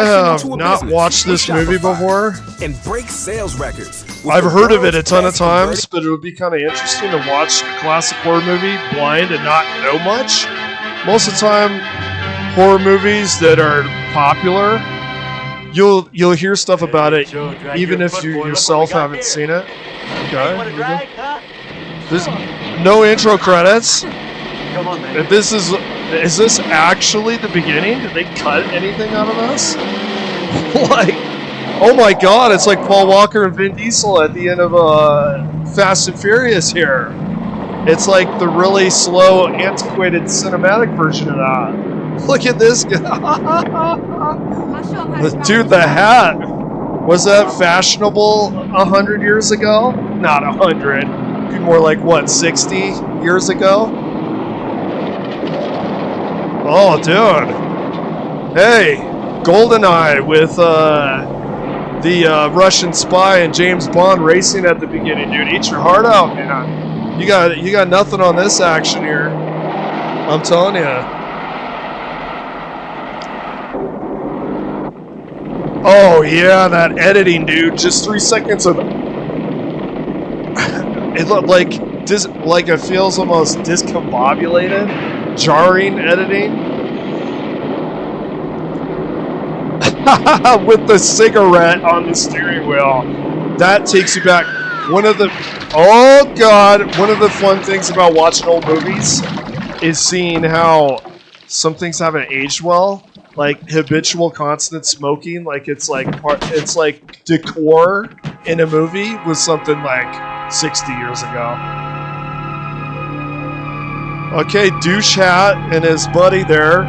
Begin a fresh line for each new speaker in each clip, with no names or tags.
I have not watched this movie before.
And break sales records.
I've heard of it a ton of times, but it would be kind of interesting to watch a classic horror movie blind and not know much. Most of the time, horror movies that are popular, you'll hear stuff about it, even if you yourself haven't seen it. Okay. There's no intro credits.
Come on, man.
Is this actually the beginning? Did they cut anything out of this? Like, oh my God! It's like Paul Walker and Vin Diesel at the end of Fast and Furious here. It's like the really slow, antiquated cinematic version of that. Look at this guy. Dude, the hat. Was that fashionable 100 years ago? Not 100. Be more like, what, 60 years ago? Oh, dude. Hey, GoldenEye with the Russian spy and James Bond racing at the beginning, dude. Eat your heart out, man. You got nothing on this action here. I'm telling you. Oh yeah, that editing, dude. Just 3 seconds of it looked like it feels almost discombobulated, jarring editing. With the cigarette on the steering wheel. That takes you back. One of the fun things about watching old movies is seeing how some things haven't aged well. Like habitual constant smoking, like it's like decor in a movie was something like 60 years ago. Okay, douche hat and his buddy there.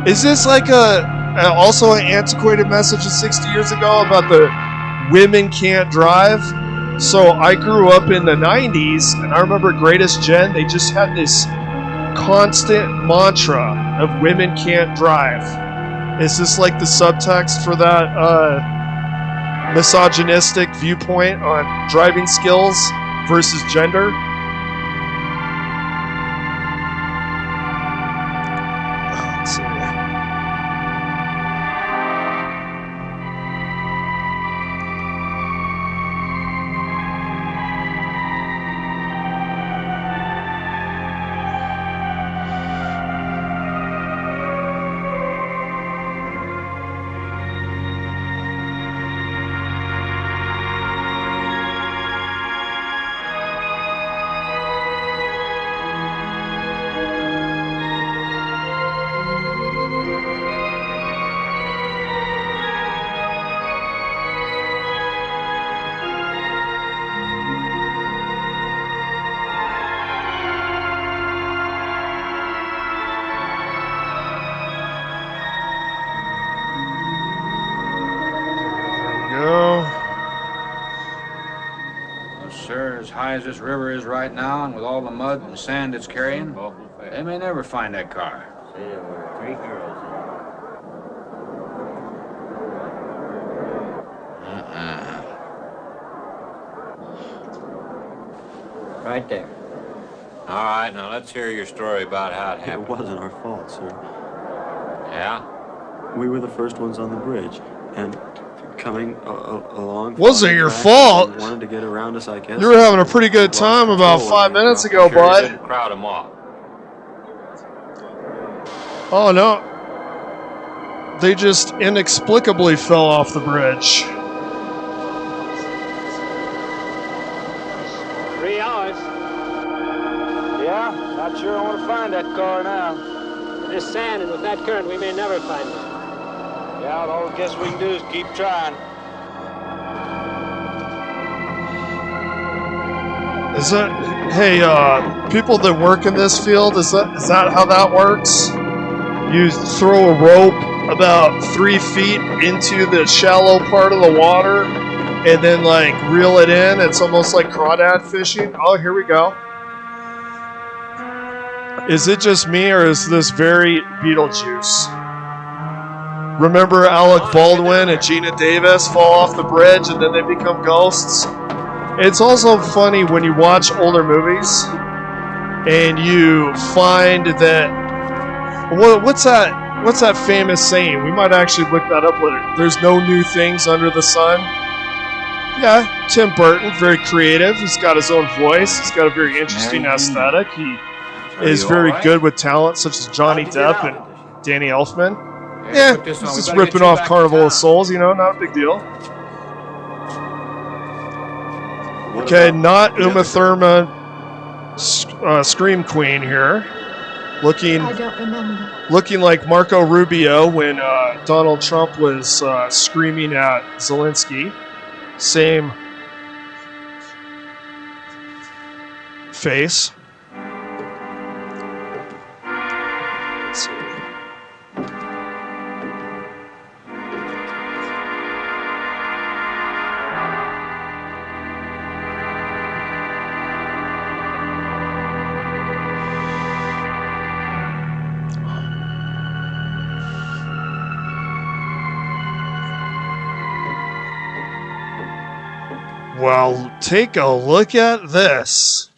Is this like also an antiquated message of 60 years ago about the women can't drive? So I grew up in the 90s, and I remember Greatest Gen, they just had this constant mantra of women can't drive. Is this like the subtext for that misogynistic viewpoint on driving skills versus gender? Let's see.
As high as this river is right now, and with all the mud and sand it's carrying, they may never find that car.
See, there were 3 girls. Right there.
All right, now let's hear your story about how it happened.
It wasn't our fault, sir.
Yeah?
We were the first ones on the bridge, and coming along.
Wasn't your fault.
Wanted to get around us, I guess.
You were having a pretty good time about 5 minutes ago, bud.
Didn't crowd them off.
Oh no. They just inexplicably fell off the bridge.
3 hours. Yeah, not sure I want to find that car now.
There's sand, and with that current, we may never find it.
Yeah, all I guess we can do is keep trying.
Is that, hey, people that work in this field, is that how that works? You throw a rope about 3 feet into the shallow part of the water and then like reel it in. It's almost like crawdad fishing. Oh, here we go. Is it just me, or is this very Beetlejuice? Remember Alec Baldwin and Gina Davis fall off the bridge and then they become ghosts? It's also funny when you watch older movies and you find that What's that? What's that famous saying? We might actually look that up later. There's no new things under the sun. Yeah, Tim Burton, very creative. He's got his own voice. He's got a very interesting aesthetic. He is very good with talent, such as Johnny Depp and Danny Elfman. Yeah, he's just ripping off Carnival of Souls, you know, not a big deal. Okay, not Uma Thurman, Scream Queen here.
I don't remember.
Looking like Marco Rubio when Donald Trump was screaming at Zelensky. Same face. Let's see. Well, take a look at this.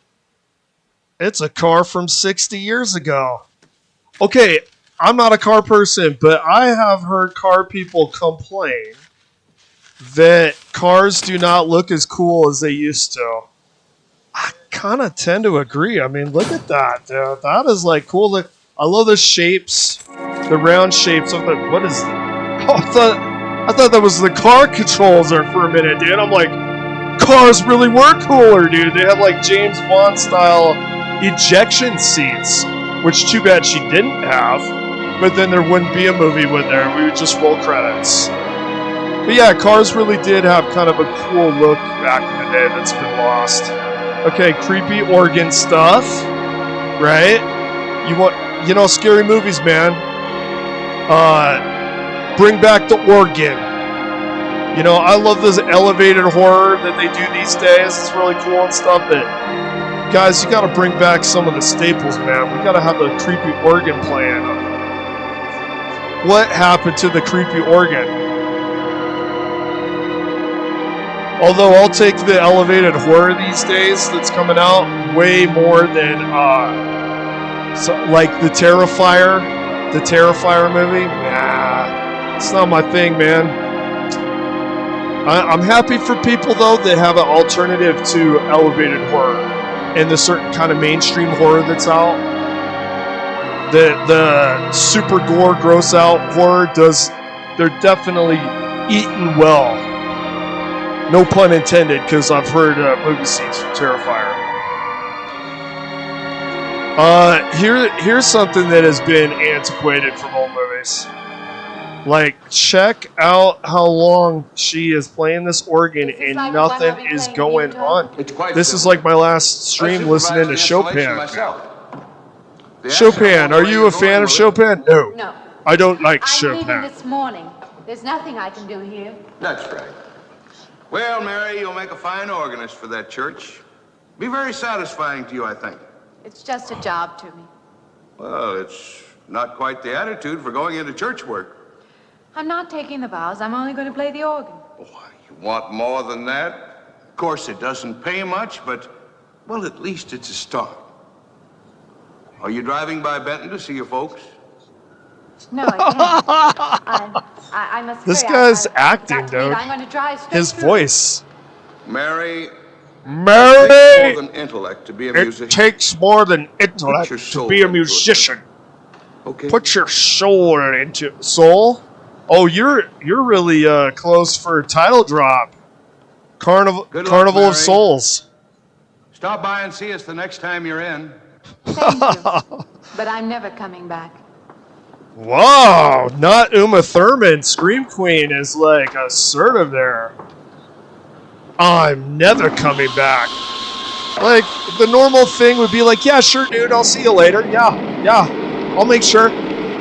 It's a car from 60 years ago. Okay, I'm not a car person, but I have heard car people complain that cars do not look as cool as they used to. I kind of tend to agree. I mean, look at that, dude. That is like cool. I love the shapes, the round shapes of the. What is? Oh, I thought that was the car controls there for a minute, dude. I'm like, cars really were cooler, dude. They had like James Bond style ejection seats, which too bad she didn't have. But then there wouldn't be a movie with her. We would just roll credits. But yeah, cars really did have kind of a cool look back in the day that's been lost. Okay, creepy organ stuff, right? You know, scary movies, man. Bring back the organ. You know, I love this elevated horror that they do these days. It's really cool and stuff. But guys, you got to bring back some of the staples, man. We got to have the creepy organ playing. What happened to the creepy organ? Although I'll take the elevated horror these days that's coming out way more than like the Terrifier movie. Nah, it's not my thing, man. I'm happy for people though that have an alternative to elevated horror and the certain kind of mainstream horror that's out. The super gore, gross out horror they're definitely eaten well. No pun intended, because I've heard movie scenes from Terrifier. Here's something that has been antiquated from old movies. Like, check out how long she is playing this organ and nothing is going on. This is like my last stream listening to Chopin. Chopin, are you a fan of Chopin? No.
No.
I don't like
I'm leaving
Chopin.
this morning. There's nothing I can do here.
That's right. Well, Mary, you'll make a fine organist for that church. Be very satisfying to you, I think.
It's just a job to me.
Well, it's not quite the attitude for going into church work.
I'm not taking the vows. I'm only going to play the organ.
Oh, you want more than that? Of course, it doesn't pay much, but, well, at least it's a start. Are you driving by Benton to see your folks?
No, I can't. I must
This
hurry.
guy's
I've
acting,
got to leave.
dude.
I'm going to drive straight
His
through.
voice.
Mary,
Mary!
it takes more than intellect to be a
It
musician.
takes more than intellect
your
to
soul
be a
into it.
musician.
Okay.
Put your soul into soul. Oh, you're really close for a title drop. Carnival
Good luck,
Carnival of
Mary.
Souls.
Stop by and see us the next time you're in.
Thank you. But I'm never coming back.
Wow, not Uma Thurman. Scream Queen is like assertive there. I'm never coming back. Like, the normal thing would be like, yeah, sure, dude, I'll see you later. Yeah, I'll make sure.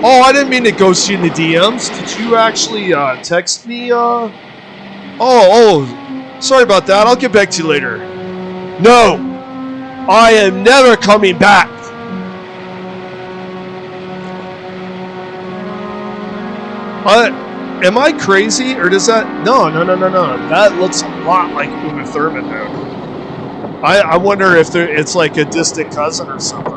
Oh, I didn't mean to ghost you in the DMs. Did you actually text me? Oh, sorry about that. I'll get back to you later. No, I am never coming back. Am I crazy, or does that... No. That looks a lot like Uma Thurman, dude. I wonder if it's like a distant cousin or something.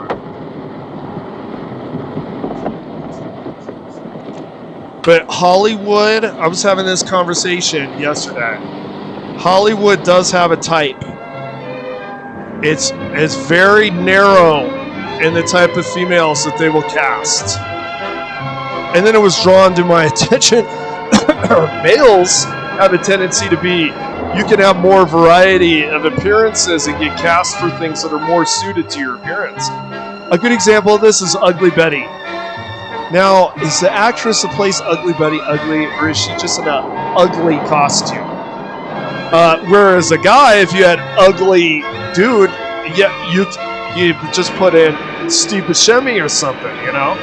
But Hollywood, I was having this conversation yesterday. Hollywood does have a type. It's very narrow in the type of females that they will cast. And then it was drawn to my attention. Males have a tendency to be, you can have more variety of appearances and get cast for things that are more suited to your appearance. A good example of this is Ugly Betty. Now, is the actress that plays Ugly Betty ugly, or is she just in an ugly costume? Whereas a guy, if you had ugly dude, you just put in Steve Buscemi or something, you know?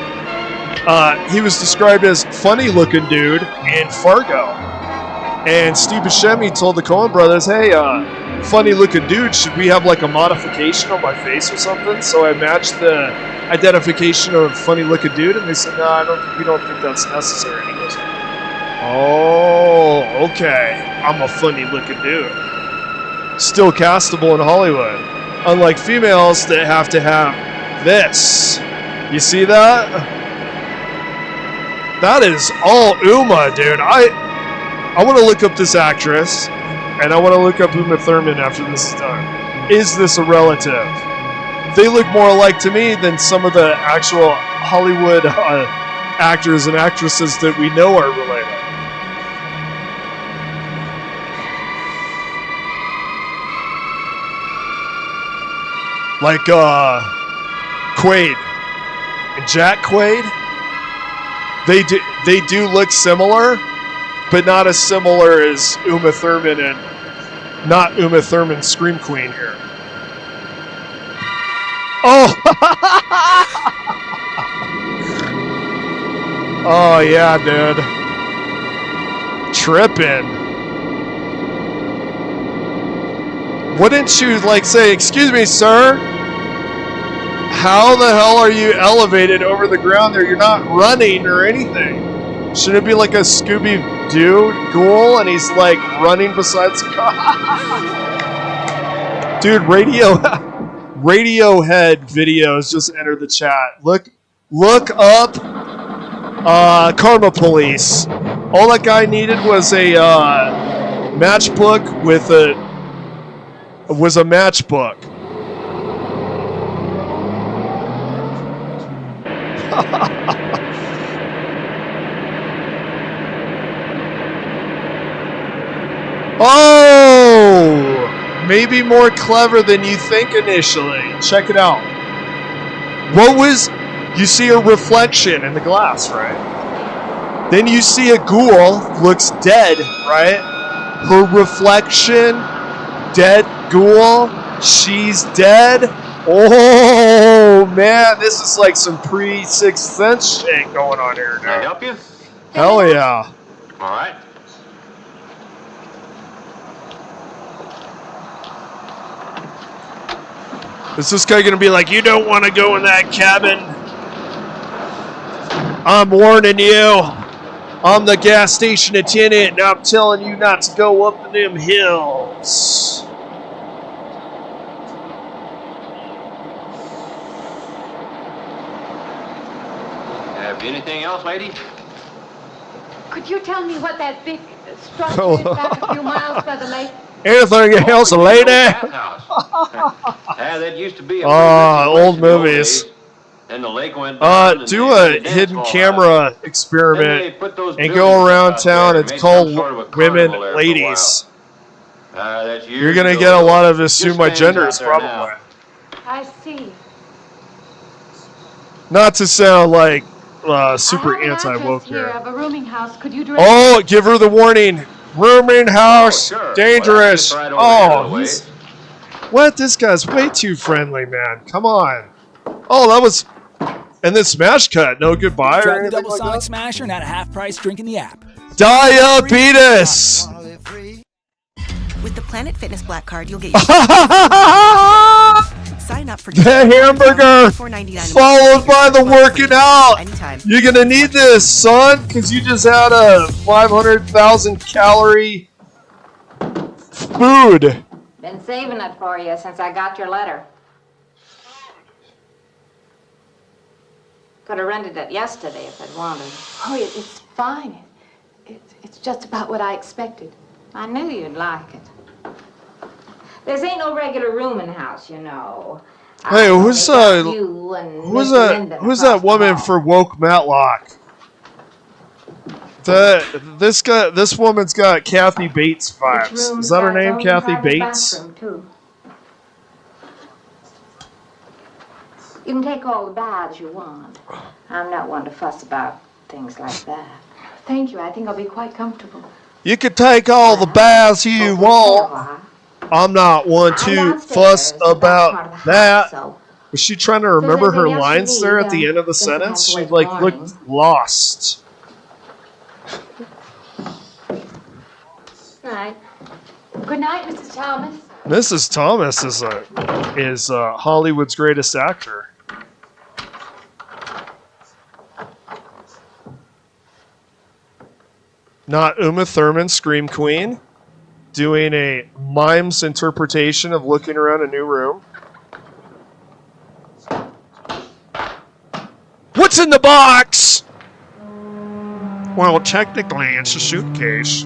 He was described as funny-looking dude in Fargo. And Steve Buscemi told the Coen brothers, hey, funny-looking dude, should we have like a modification on my face or something? So I matched the identification of funny-looking dude, and they said, no, we don't think that's necessary. And he goes, oh, okay, I'm a funny-looking dude. Still castable in Hollywood. Unlike females that have to have this. You see that? That is all Uma, dude. I want to look up this actress, and I want to look up Uma Thurman after this is done. Is this a relative? They look more alike to me than some of the actual Hollywood actors and actresses that we know are related. Like Quaid and Jack Quaid. They do look similar, but not as similar as Uma Thurman and not Uma Thurman Scream Queen here. Oh! Oh yeah, dude. Trippin'. Wouldn't you like say, excuse me, sir? How the hell are you elevated over the ground there? You're not running or anything. Shouldn't it be like a Scooby-Doo ghoul and he's like running beside the car? Dude, Radiohead videos just entered the chat. Look up Karma Police. All that guy needed was a matchbook with a matchbook. Oh, maybe more clever than you think initially. Check it out. You see a reflection in the glass, right? Then you see a ghoul, looks dead, right? Her reflection, dead ghoul, she's dead. Oh, man, this is like some pre-Sixth Sense shit going on here now.
Can I help you?
Hell yeah.
All right.
Is this guy going to be like, you don't want to go in that cabin? I'm warning you. I'm the gas station attendant, and I'm telling you not to go up in them hills.
Have anything else, lady?
Could you tell me what that big structure is back a few miles by the lake?
Anything else, lady?
That used to be a
old movies.
Then the lake went down.
Do a hidden camera experiment and go around town. It's called Women Ladies. You're going to get a lot of assume my genders, probably.
I see.
Not to sound like super anti-woke
here.
here.
Of a rooming house. Could you direct
Oh, give her the warning. Rooming house, dangerous. What? This guy's way too friendly, man. Come on. Oh, that was... And then smash cut. No goodbye or
Try the
anything
double
like
Sonic
that?
Smasher, not a half price drink in the app.
Diabetes!
With the Planet Fitness Black Card, you'll get sign up for
the hamburger followed by the working out.
Anytime.
You're gonna need this, son, because you just had a 500,000 calorie food.
Been saving it for you since I got your letter.
Could have rented it yesterday if I'd wanted.
Oh, it's fine. It's just about what I expected.
I knew you'd like it. There ain't no regular room in the house, you know.
Hey, who's that woman for woke Matlock? This woman's got Kathy Bates vibes. Is that her name, Kathy Bates?
You can take all the baths you want. I'm not one to fuss about things like that.
Thank you. I think I'll be quite comfortable.
You can take all the baths you want. I'm not one to fuss about that. Was she trying to remember her lines there at the end of the sentence? She looked lost.
Right.
Good night, Mrs. Thomas.
Mrs. Thomas is Hollywood's greatest actor. Not Uma Thurman, Scream Queen, doing a mime's interpretation of looking around a new room. What's in the box? Well, technically, it's a suitcase.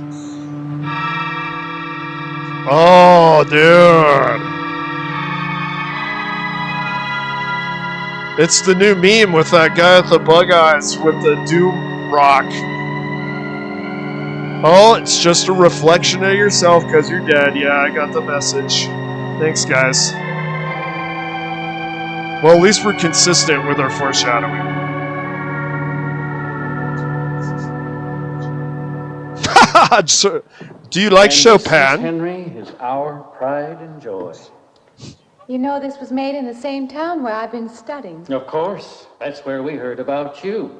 Oh, dude. It's the new meme with that guy with the bug eyes with the doom rock. Oh, it's just a reflection of yourself because you're dead. Yeah, I got the message. Thanks, guys. Well, at least we're consistent with our foreshadowing. Do you like Chopin?
Henry is our pride and joy.
You know, this was made in the same town where I've been studying.
Of course. That's where we heard about you.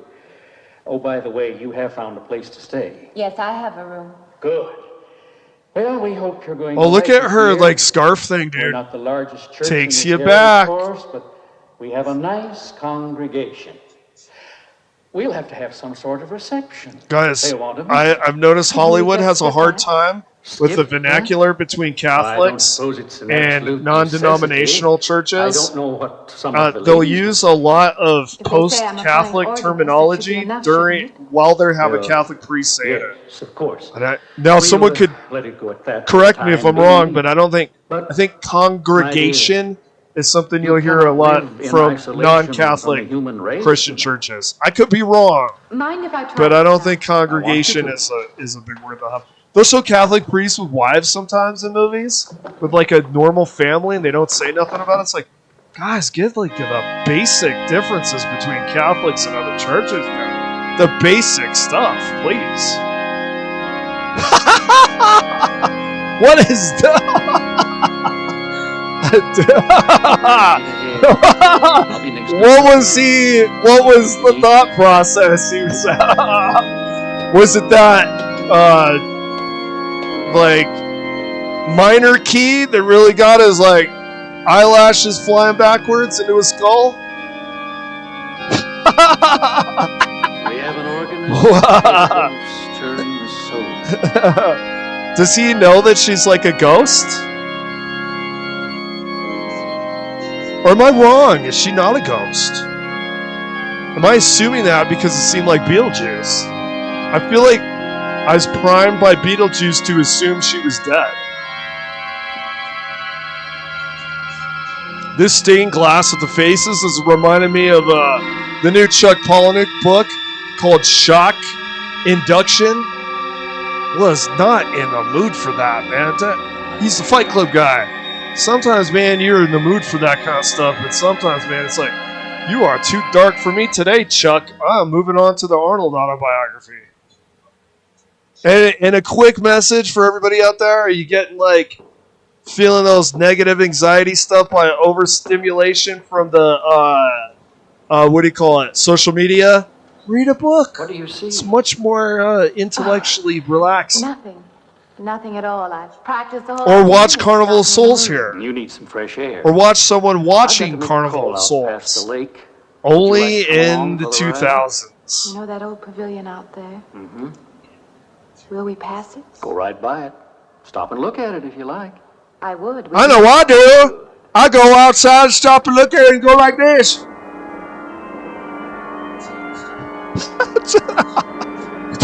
Oh, by the way, you have found a place to stay.
Yes, I have a room.
Good. Well, we hope you're going
to look at her scarf thing, dude.
We're not the largest church
Takes
in
you
this
back.
Area, of course, but we have a nice congregation. We'll have to have some sort of reception.
Guys, I've noticed Hollywood has a hard time with the vernacular between Catholics and non-denominational churches.
I don't know what some of the
they'll use a lot of post-Catholic terminology while they have a Catholic priest say it.
Yes, of course.
Now, someone could
let it go at that
correct me if I'm wrong, but I think congregation is something you'll hear a lot from non-Catholic Christian churches. I could be wrong,
Mind if I try?
but I don't think congregation is a big word to have. They'll show Catholic priests with wives sometimes in movies with like a normal family, and they don't say nothing about it. It's like, guys, get the basic differences between Catholics and other churches, man. The basic stuff, please. What is that? What was the thought process he was was it that minor key that really got his eyelashes flying backwards into his skull?
We have an organist stirring the soul.
Does he know that she's like a ghost? Or am I wrong? Is she not a ghost? Am I assuming that because it seemed like Beetlejuice? I feel like I was primed by Beetlejuice to assume she was dead. This stained glass with the faces is reminding me of the new Chuck Palahniuk book called Shock Induction. Was not in the mood for that, man. He's the Fight Club guy. Sometimes, man, you're in the mood for that kind of stuff, but sometimes, man, it's like, you are too dark for me today, Chuck. I'm moving on to the Arnold autobiography. And a quick message for everybody out there. Are you getting, feeling those negative anxiety stuff by overstimulation from the, social media? Read a book.
What do you see?
It's much more intellectually relaxed.
Nothing at all. I've practiced the whole
Or watch Carnival of Souls here.
You need some fresh air.
Or watch someone watching Carnival of Souls. Only in the 2000s.
You know that old pavilion out there?
Mm-hmm.
Will we pass it?
Go right by it. Stop and look at it if you like.
I would.
I know I do. I go outside, stop and look at it and go like this.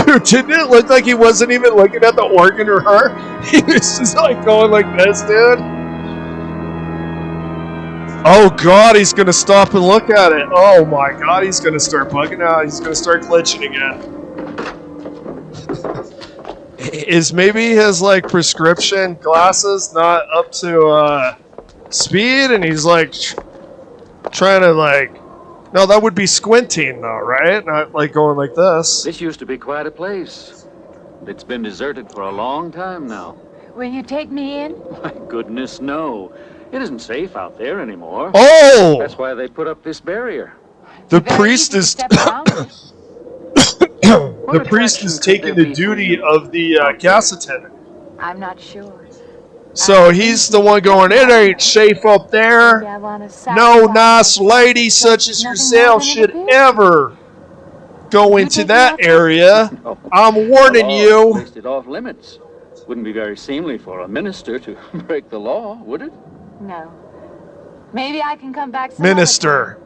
Dude, didn't it look like he wasn't even looking at the organ or her? He was just like going like this, dude. Oh god, he's gonna stop and look at it. Oh my god, he's gonna start bugging out. He's gonna start glitching again. Is maybe his like prescription glasses not up to speed, and he's like trying to like. No, that would be squinting though, right? Not like going like this.
This used to be quite a place. It's been deserted for a long time now.
Will you take me in?
My goodness, no. It isn't safe out there anymore.
Oh!
That's why they put up this barrier.
The priest is the priest is taking the duty of the gas attendant.
I'm not sure.
So he's the one going, it ain't safe up there. No nice lady such as yourself should ever go into that area. I'm warning you.
Placed it off limits. Wouldn't be very seemly for a minister to break the law, would it?
No. Maybe I can come back some
Minister.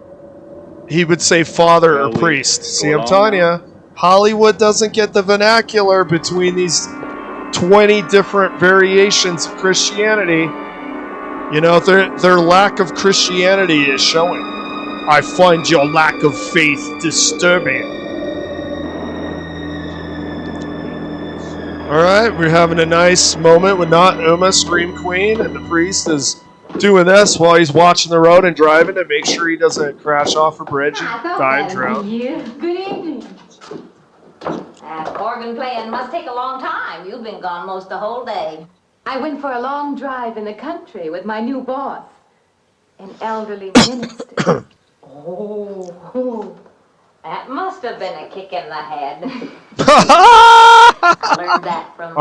He would say father or priest. See, I'm telling you, Hollywood doesn't get the vernacular between these 20 different variations of Christianity. You know, their lack of Christianity is showing. I find your lack of faith disturbing. Alright, we're having a nice moment with not Uma, Scream Queen, and the priest is doing this while he's watching the road and driving to make sure he doesn't crash off a bridge and die and drown.
Good evening.
That organ playing must take a long time. You've been gone most the whole day.
I went for a long drive in the country with my new boss, an elderly minister.
Oh, that must have been a kick in the head. Learned that from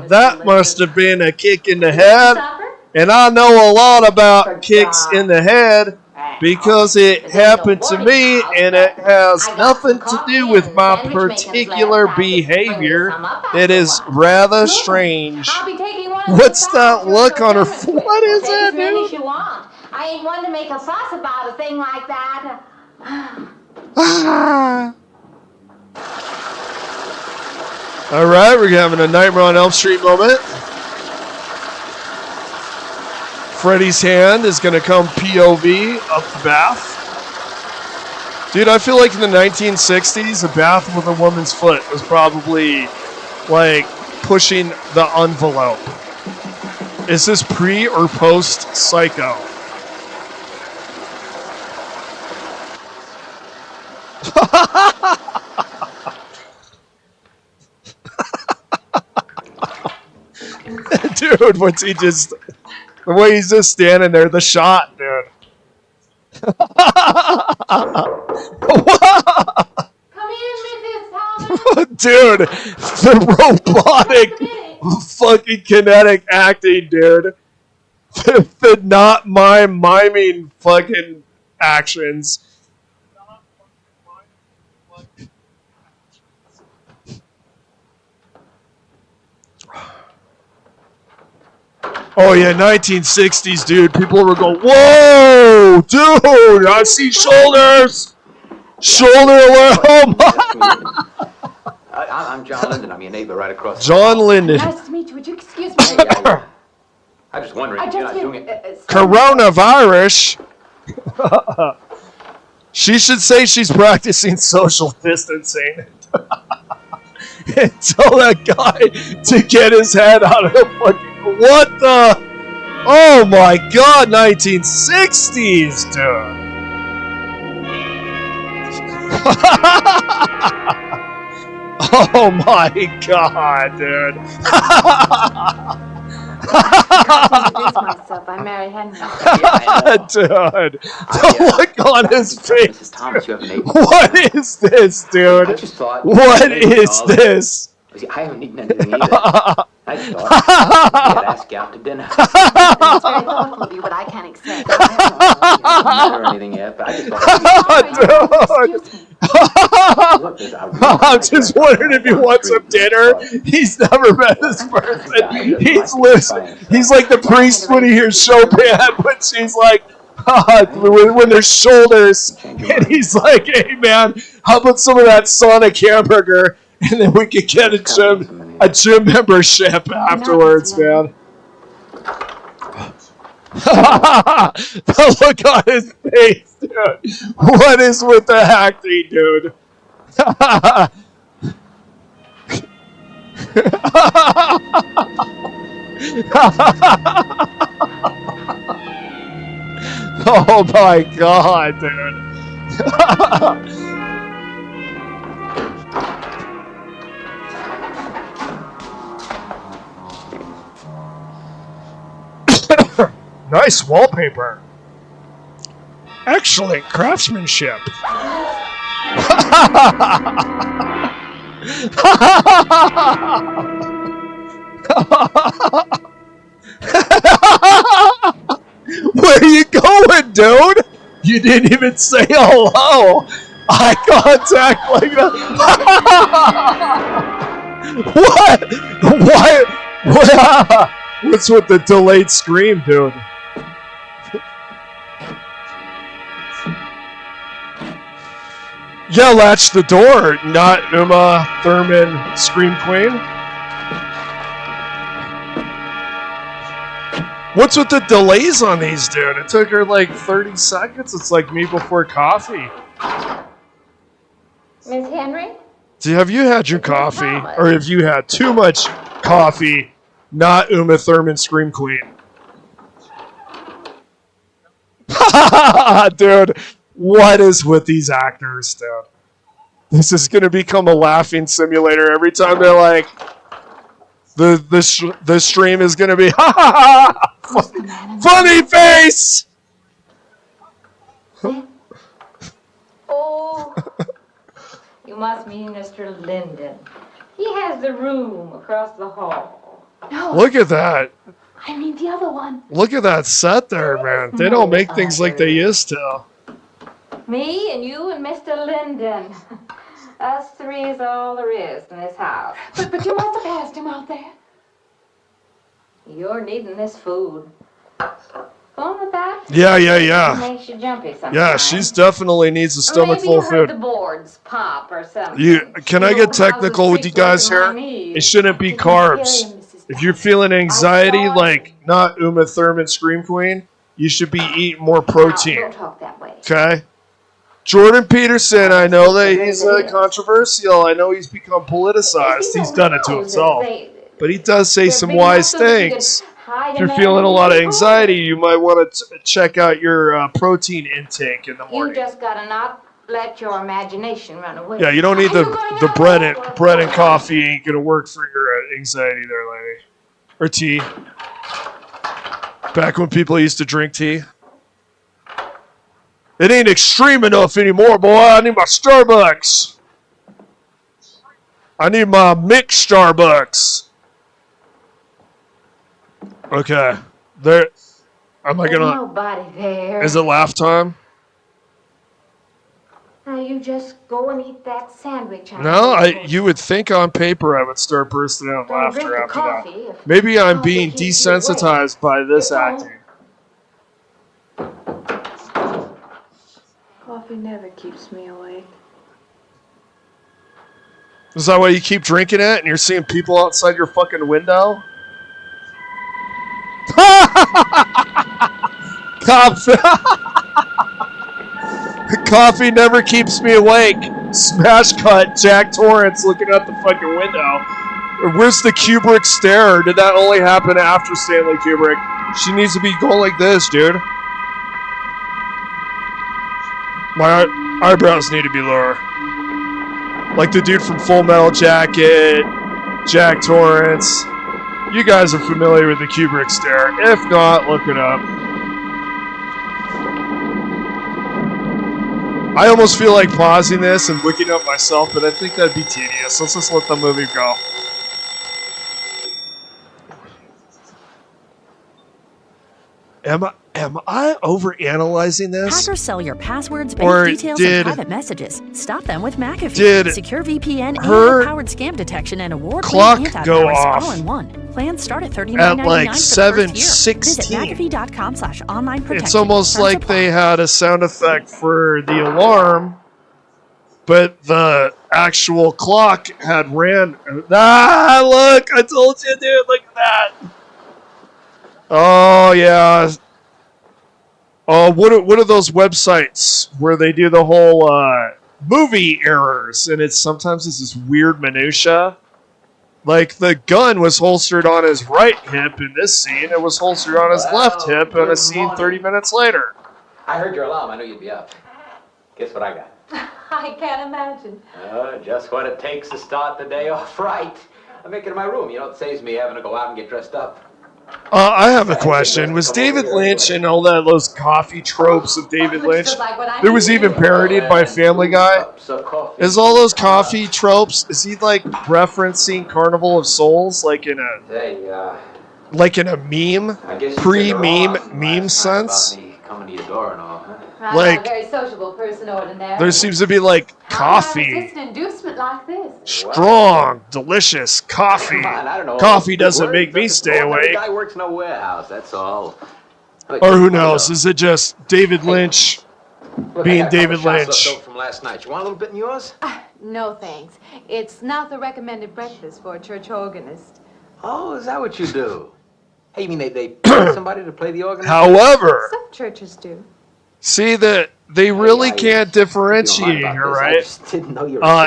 that must have been a kick in the head. And I know a lot about kicks in the head because it happened to me, and it has nothing to do with my particular behavior. It is rather strange. What's that look on her? What is that, dude?
I ain't one to make a fuss about a thing like that.
All right, we're having a Nightmare on Elm Street moment. Freddy's hand is going to come POV up the bath. Dude, I feel like in the 1960s, a bath with a woman's foot was probably like pushing the envelope. Is this pre or post Psycho? Dude, what's he just... The way he's just standing there, the shot, dude.
Come in, Mrs. Thomas.
Dude, the robotic fucking kinetic acting, dude. The not miming fucking actions. Oh yeah, 1960s, dude. People were going, whoa, dude, I see shoulders. Shoulder alert. Oh my.
I'm John Linden. I'm your neighbor right across.
John Linden.
Nice to meet you. Would you excuse me?
I was just wondering if you're not doing it.
Coronavirus. She should say she's practicing social distancing. Tell that guy to get his head out of the fucking... What the... Oh my god, 1960s, dude. Oh my god, dude.
Introduce myself. I'm Mary Henry.
Dude, the look on his face.
Mrs. Thomas, you have a neighbor.
What is this, dude?
I just thought.
What is this?
See, I haven't eaten anything either. I just thought I'd ask you out to dinner.
It's very thoughtful of you, but I can't accept.
I haven't or anything yet, but I just thought. Look,
I'm just wondering if he wants some dinner. He's never met this person. He's like the priest when he hears Chopin, but she's like, when their shoulders, and he's like, "Hey man, how about some of that Sonic hamburger, and then we could get a gym membership afterwards, man." The look on his face, dude. What is with the acting, dude? Oh my god, dude. Nice wallpaper. Excellent craftsmanship. Where are you going, dude? You didn't even say hello. Eye contact like that. What? What's with the delayed scream, dude? Yeah, latch the door, not Uma Thurman, Scream Queen. What's with the delays on these, dude? It took her like 30 seconds. It's like me before coffee.
Miss Henry?
Have you had your coffee? Or have you had too much coffee, not Uma Thurman, Scream Queen? Dude, what is with these actors, dude? This is going to become a laughing simulator every time they're like, the stream is going to be, ha ha ha, funny face!
Oh, you must mean Mr. Linden. He has the room across the hall. No.
Look at that.
I mean the other one.
Look at that set there, man. They don't make things like they used to.
Me and you and Mr. Linden. Us three is all there is in this house. But you must have passed him out there. You're needing this food. Fun with that?
Yeah.
It makes you jumpy sometimes.
Yeah, she's definitely needs a stomach full of food.
The boards pop or something.
Can I get technical with you guys here? It shouldn't be carbs. If you're feeling anxiety, like not Uma Thurman, Scream Queen, you should be eating more protein.
Don't talk that way.
Okay? Jordan Peterson, I know that he's controversial. I know he's become politicized. He's done it to himself. But he does say some wise things. If you're feeling a lot of anxiety, you might want to check out your protein intake in the morning.
You just gotta not let your imagination run away.
Yeah, you don't need the bread and coffee ain't gonna work for your anxiety there, lady. Or tea. Back when people used to drink tea. It ain't extreme enough anymore, boy. I need my Starbucks. I need my mixed Starbucks. Okay. There. Am I gonna?
Nobody there.
Is it laugh time?
Now you just go and eat that sandwich.
No, you would think on paper I would start bursting out laughter after that. Maybe I'm being desensitized by this acting.
Coffee never keeps me awake.
Is that why you keep drinking it and you're seeing people outside your fucking window? Coffee never keeps me awake. Smash cut, Jack Torrance looking out the fucking window. Where's the Kubrick stare? Did that only happen after Stanley Kubrick? She needs to be going like this, dude. My eyebrows need to be lower. Like the dude from Full Metal Jacket, Jack Torrance. You guys are familiar with the Kubrick stare. If not, look it up. I almost feel like pausing this and looking up myself, but I think that'd be tedious. Let's just let the movie go. Am am I overanalyzing this?
Hackers sell your passwords,
Or
bank details,
did-
and private messages. Stop them with McAfee.
Did
Secure VPN,
her
AI-powered scam detection, and award-winning
clock
antivirus
go off
all in one. Plans start at $39.99
at like
for the first year.
7:16?
Visit McAfee.com/online protection.
It's almost
Terms
like they had a sound effect for the alarm, but the actual clock had ran. Ah, look! I told you, dude. Look at that. Oh yeah. Oh, what are those websites where they do the whole movie errors, and sometimes it's this weird minutia. Like the gun was holstered on his right hip in this scene, it was holstered on his left hip in a scene 30 minutes later.
I heard your alarm. I knew you'd be up. Guess what I got?
I can't imagine.
Just what it takes to start the day off right. I make it in my room. You know, it saves me having to go out and get dressed up.
I have a question. Was David Lynch and all those coffee tropes of David Lynch? It was even parodied by Family Guy. Is all those coffee tropes? Is he like referencing Carnival of Souls, like in a meme, pre-meme sense?
Coming to your door and all, huh?
I'm
Like-
not a very sociable person ordinarily.
There seems to be like
How would I
coffee,
resist an inducement like this?
strong, delicious coffee.
Come on, I don't know.
Coffee doesn't make me stay
The
awake.
guy works in a warehouse, that's all.
Or who knows? Is it just David Lynch
Look,
being
I got a couple
David
shots left
Lynch?
over from last night. You want a little bit in yours?
No, thanks. It's not the recommended breakfast for a church organist.
Oh, is that what you do? Hey, you mean they pay somebody to play the organ?
However,
Some churches do.
see that they really can't differentiate here, right?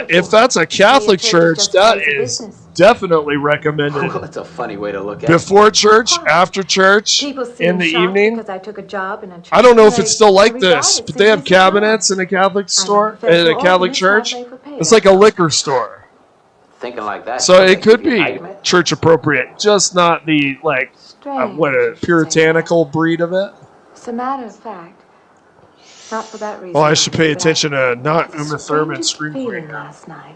If that's a Catholic church, that is definitely recommended.
Well, that's a funny way to look at
Before church, after church,
People
in the
seem shocked
evening.
because I took a job in a church.
I don't know if
where
it's still like
I
this,
resided
but they have
since I was
cabinets in a Catholic store, in
professional
a Catholic
organist,
church.
so I prepared.
It's like a liquor store.
Thinking like that.
So it could be church appropriate, just not the like
Strange.
what a puritanical breed of it.
As a matter of fact, not for that reason.
Well, I should pay
but
attention to not
I-
Uma Thurman
strangest
Scream
feeling
Queen.
last night.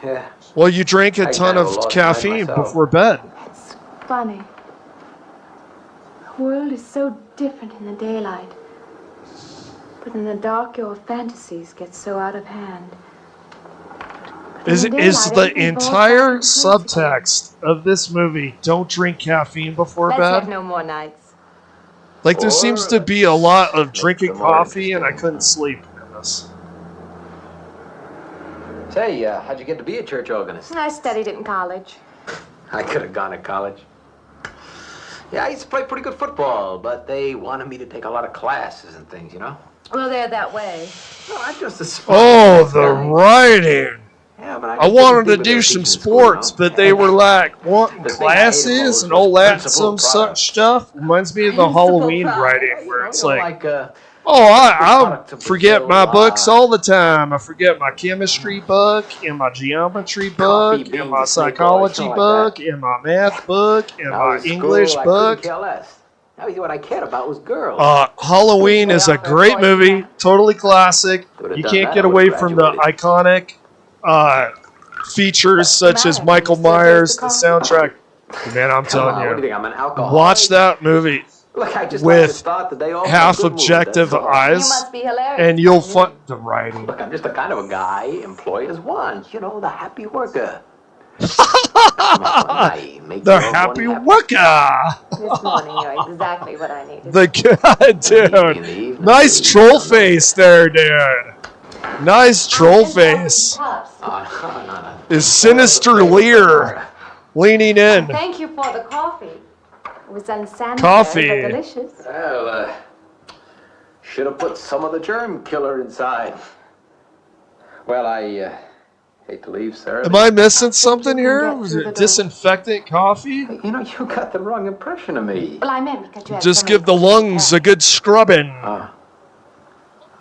Yeah.
Well, you drank a
I
ton
kinda
of
lost
caffeine
myself.
before bed.
It's funny. The world is so different in the daylight. But in the dark, your fantasies get so out of hand.
Is
In the
is
daylight,
the
everything falls
entire
back into place
subtext of this movie don't drink caffeine before
Let's have
bed?
no more nights.
Like there seems to be a lot of drinking coffee, and I couldn't sleep in this.
Say, how'd you get to be a church organist?
I studied it in college.
I could have gone to college. Yeah, I used to play pretty good football, but they wanted me to take a lot of classes and things, you know?
Well, they're that way.
No, I'm just a
Oh, the writing!
Yeah, but
I wanted to do some sports, but they were like wanting classes and all that some such stuff. Reminds me of the Halloween writing where it's like, oh, I forget my books all the time. I forget my chemistry book, and my geometry book, and my psychology book, and my math book, and my English book.
Now, what I cared about was girls.
Halloween is a great movie, totally classic. You can't get away from the iconic features such as Michael Myers, the soundtrack. Man, I'm telling
What do you
you,
think, I'm an alcoholic?
watch that movie
Look, I just like to
with
start the day off in a
half
good mood,
objective
that's all.
eyes,
You must be hilarious.
and you'll find the writing.
Look, I'm just the kind of a guy employers want. You know, the happy worker. Come on, I make
The
everyone
happy worker.
This morning, you're exactly what I needed.
The god, dude. Nice troll face there, dude. Nice troll face. Is sinister leer leaning in.
Thank you for the coffee. It was unsanitary,
Coffee.
but delicious.
Well, should have put some of the germ killer inside. Well, I hate to leave, sir.
Am I missing something here? Was it disinfectant coffee?
You know, you got the wrong impression of me.
Well, I meant because you had
Just
so
give the
many
lungs a good scrubbing.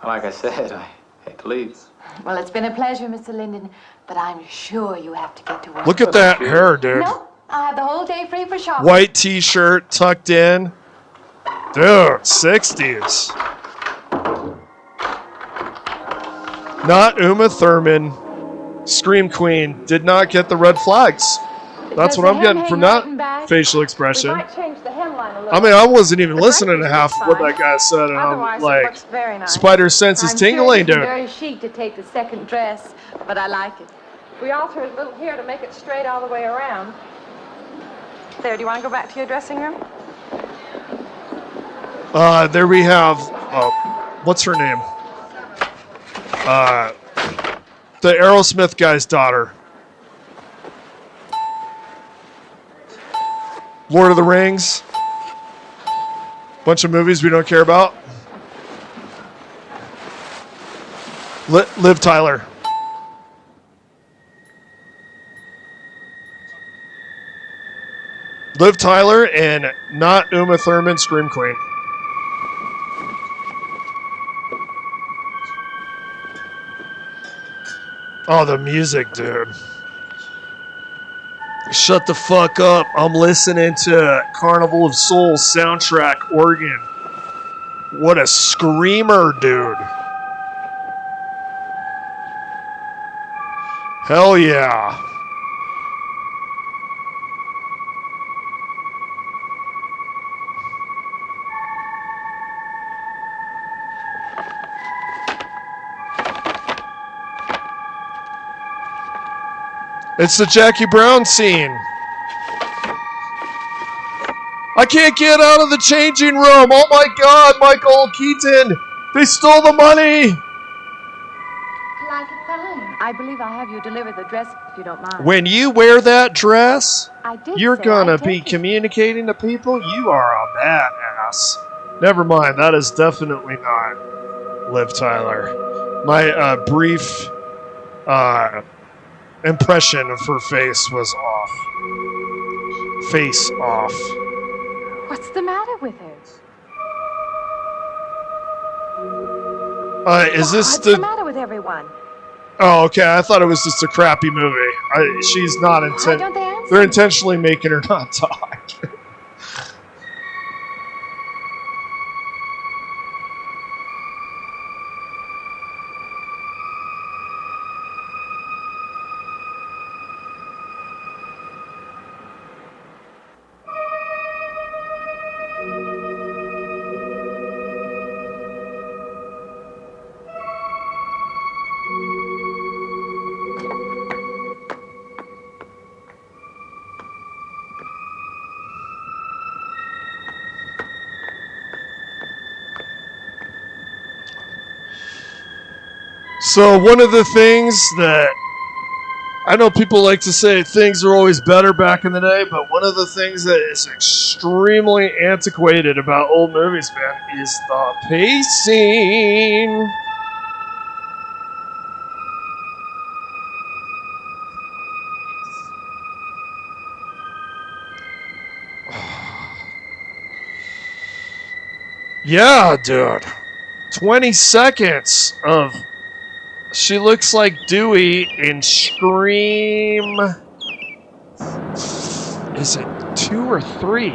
Like I said, I hate to leave.
Well, it's been a pleasure, Mr. Linden, but I'm sure you have to get to work.
Look at that hair, dude.
No, I have the whole day free for shopping.
White t-shirt tucked in. Dude, 60s. Not Uma Thurman. Scream Queen did not get the red flags. That's what I'm getting from that facial expression.
We might change the hemline down a little.
I mean, I wasn't even listening to half of what that guy said, and
Otherwise,
I'm
it
like,
looks very nice.
spider sense is
I'm
tingling,
sure
dude.
it's very chic to take the second dress, but I like it. We alter it a little here to make it straight all the way around. There, do you want to go back to your dressing room?
There we have, what's her name? The Aerosmith guy's daughter. Lord of the Rings. Bunch of movies we don't care about. Liv Tyler. Liv Tyler and not Uma Thurman, Scream Queen. Oh, the music, dude. Shut the fuck up. I'm listening to Carnival of Souls soundtrack organ. What a screamer, dude. Hell yeah. It's the Jackie Brown scene. I can't get out of the changing room. Oh my God, Michael Keaton. They stole the money.
I like it fine. I believe I'll have you deliver the dress if you don't mind.
When you wear that dress, you're
say
gonna
I'd
be
take it.
communicating to people. You are a badass. Never mind, that is definitely not Liv Tyler. My brief impression of her face was off. Face off.
What's the matter with her?
Is this
What's the matter with everyone?
Oh, okay. I thought it was just a crappy movie. She's not
Why don't they answer?
They're intentionally making her not talk. So one of the things that I know people like to say things are always better back in the day, but one of the things that is extremely antiquated about old movies, man, is the pacing. Yeah, dude. 20 seconds of she looks like Dewey in Scream. Is it 2 or 3?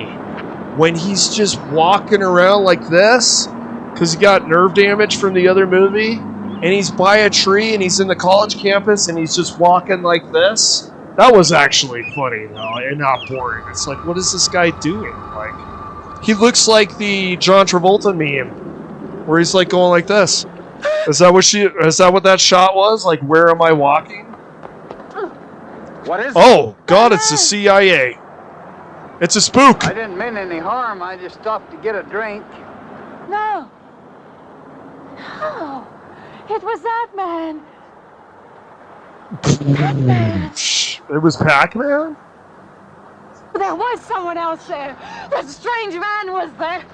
When he's just walking around like this because he got nerve damage from the other movie, and he's by a tree and he's in the college campus and he's just walking like this. That was actually funny though, and not boring. It's like, what is this guy doing? Like, he looks like the John Travolta meme where he's like going like this. Is that what that shot was? Like, where am I walking?
What is it?
Oh, God, it's the CIA. It's a spook.
I didn't mean any harm. I just stopped to get a drink.
No. No. It was that man. That man.
It was Pac-Man?
There was someone else there. That strange man was there.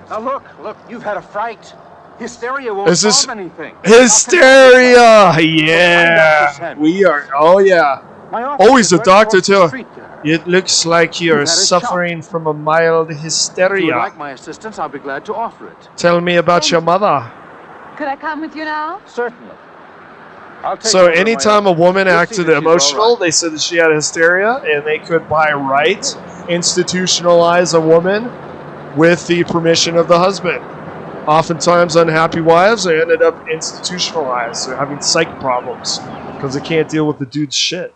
Now look, you've had a fright. Hysteria won't
Is this
solve anything.
hysteria? Yeah, we are. Oh yeah. Always a doctor too. It looks like you're suffering from a mild
If you would
hysteria.
like my assistance, I'll be glad to offer it.
Tell me about your mother.
Could I come with you now?
Certainly. I'll take
So
over my
anytime a
office.
woman
We'll see
acted
that she's all
emotional,
right.
they said that she had hysteria, and they could by right institutionalize a woman with the permission of the husband. Oftentimes, unhappy wives they ended up institutionalized, so having psych problems because they can't deal with the dude's shit.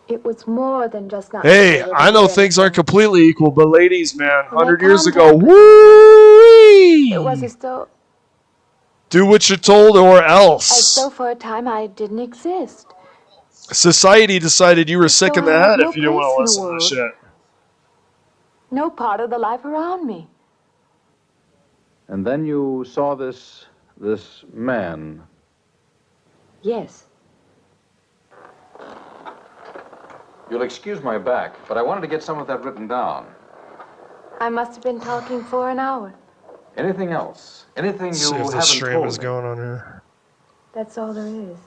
It was more than just not.
Hey, I know things aren't completely equal, but ladies, man, 100 years ago,
It
woo!
was as though
Do what you're told or else.
for a time I didn't exist.
Society decided you were sick in the
I had
head
no
if you didn't want to
place in
listen
the
to this
world.
shit.
No part of the life around me.
And then you saw this man.
Yes.
You'll excuse my back, but I wanted to get some of that written down.
I must have been talking for an hour.
Anything else? Anything you
See if
haven't
the stream
told
is
me?
going on here.
That's all there is.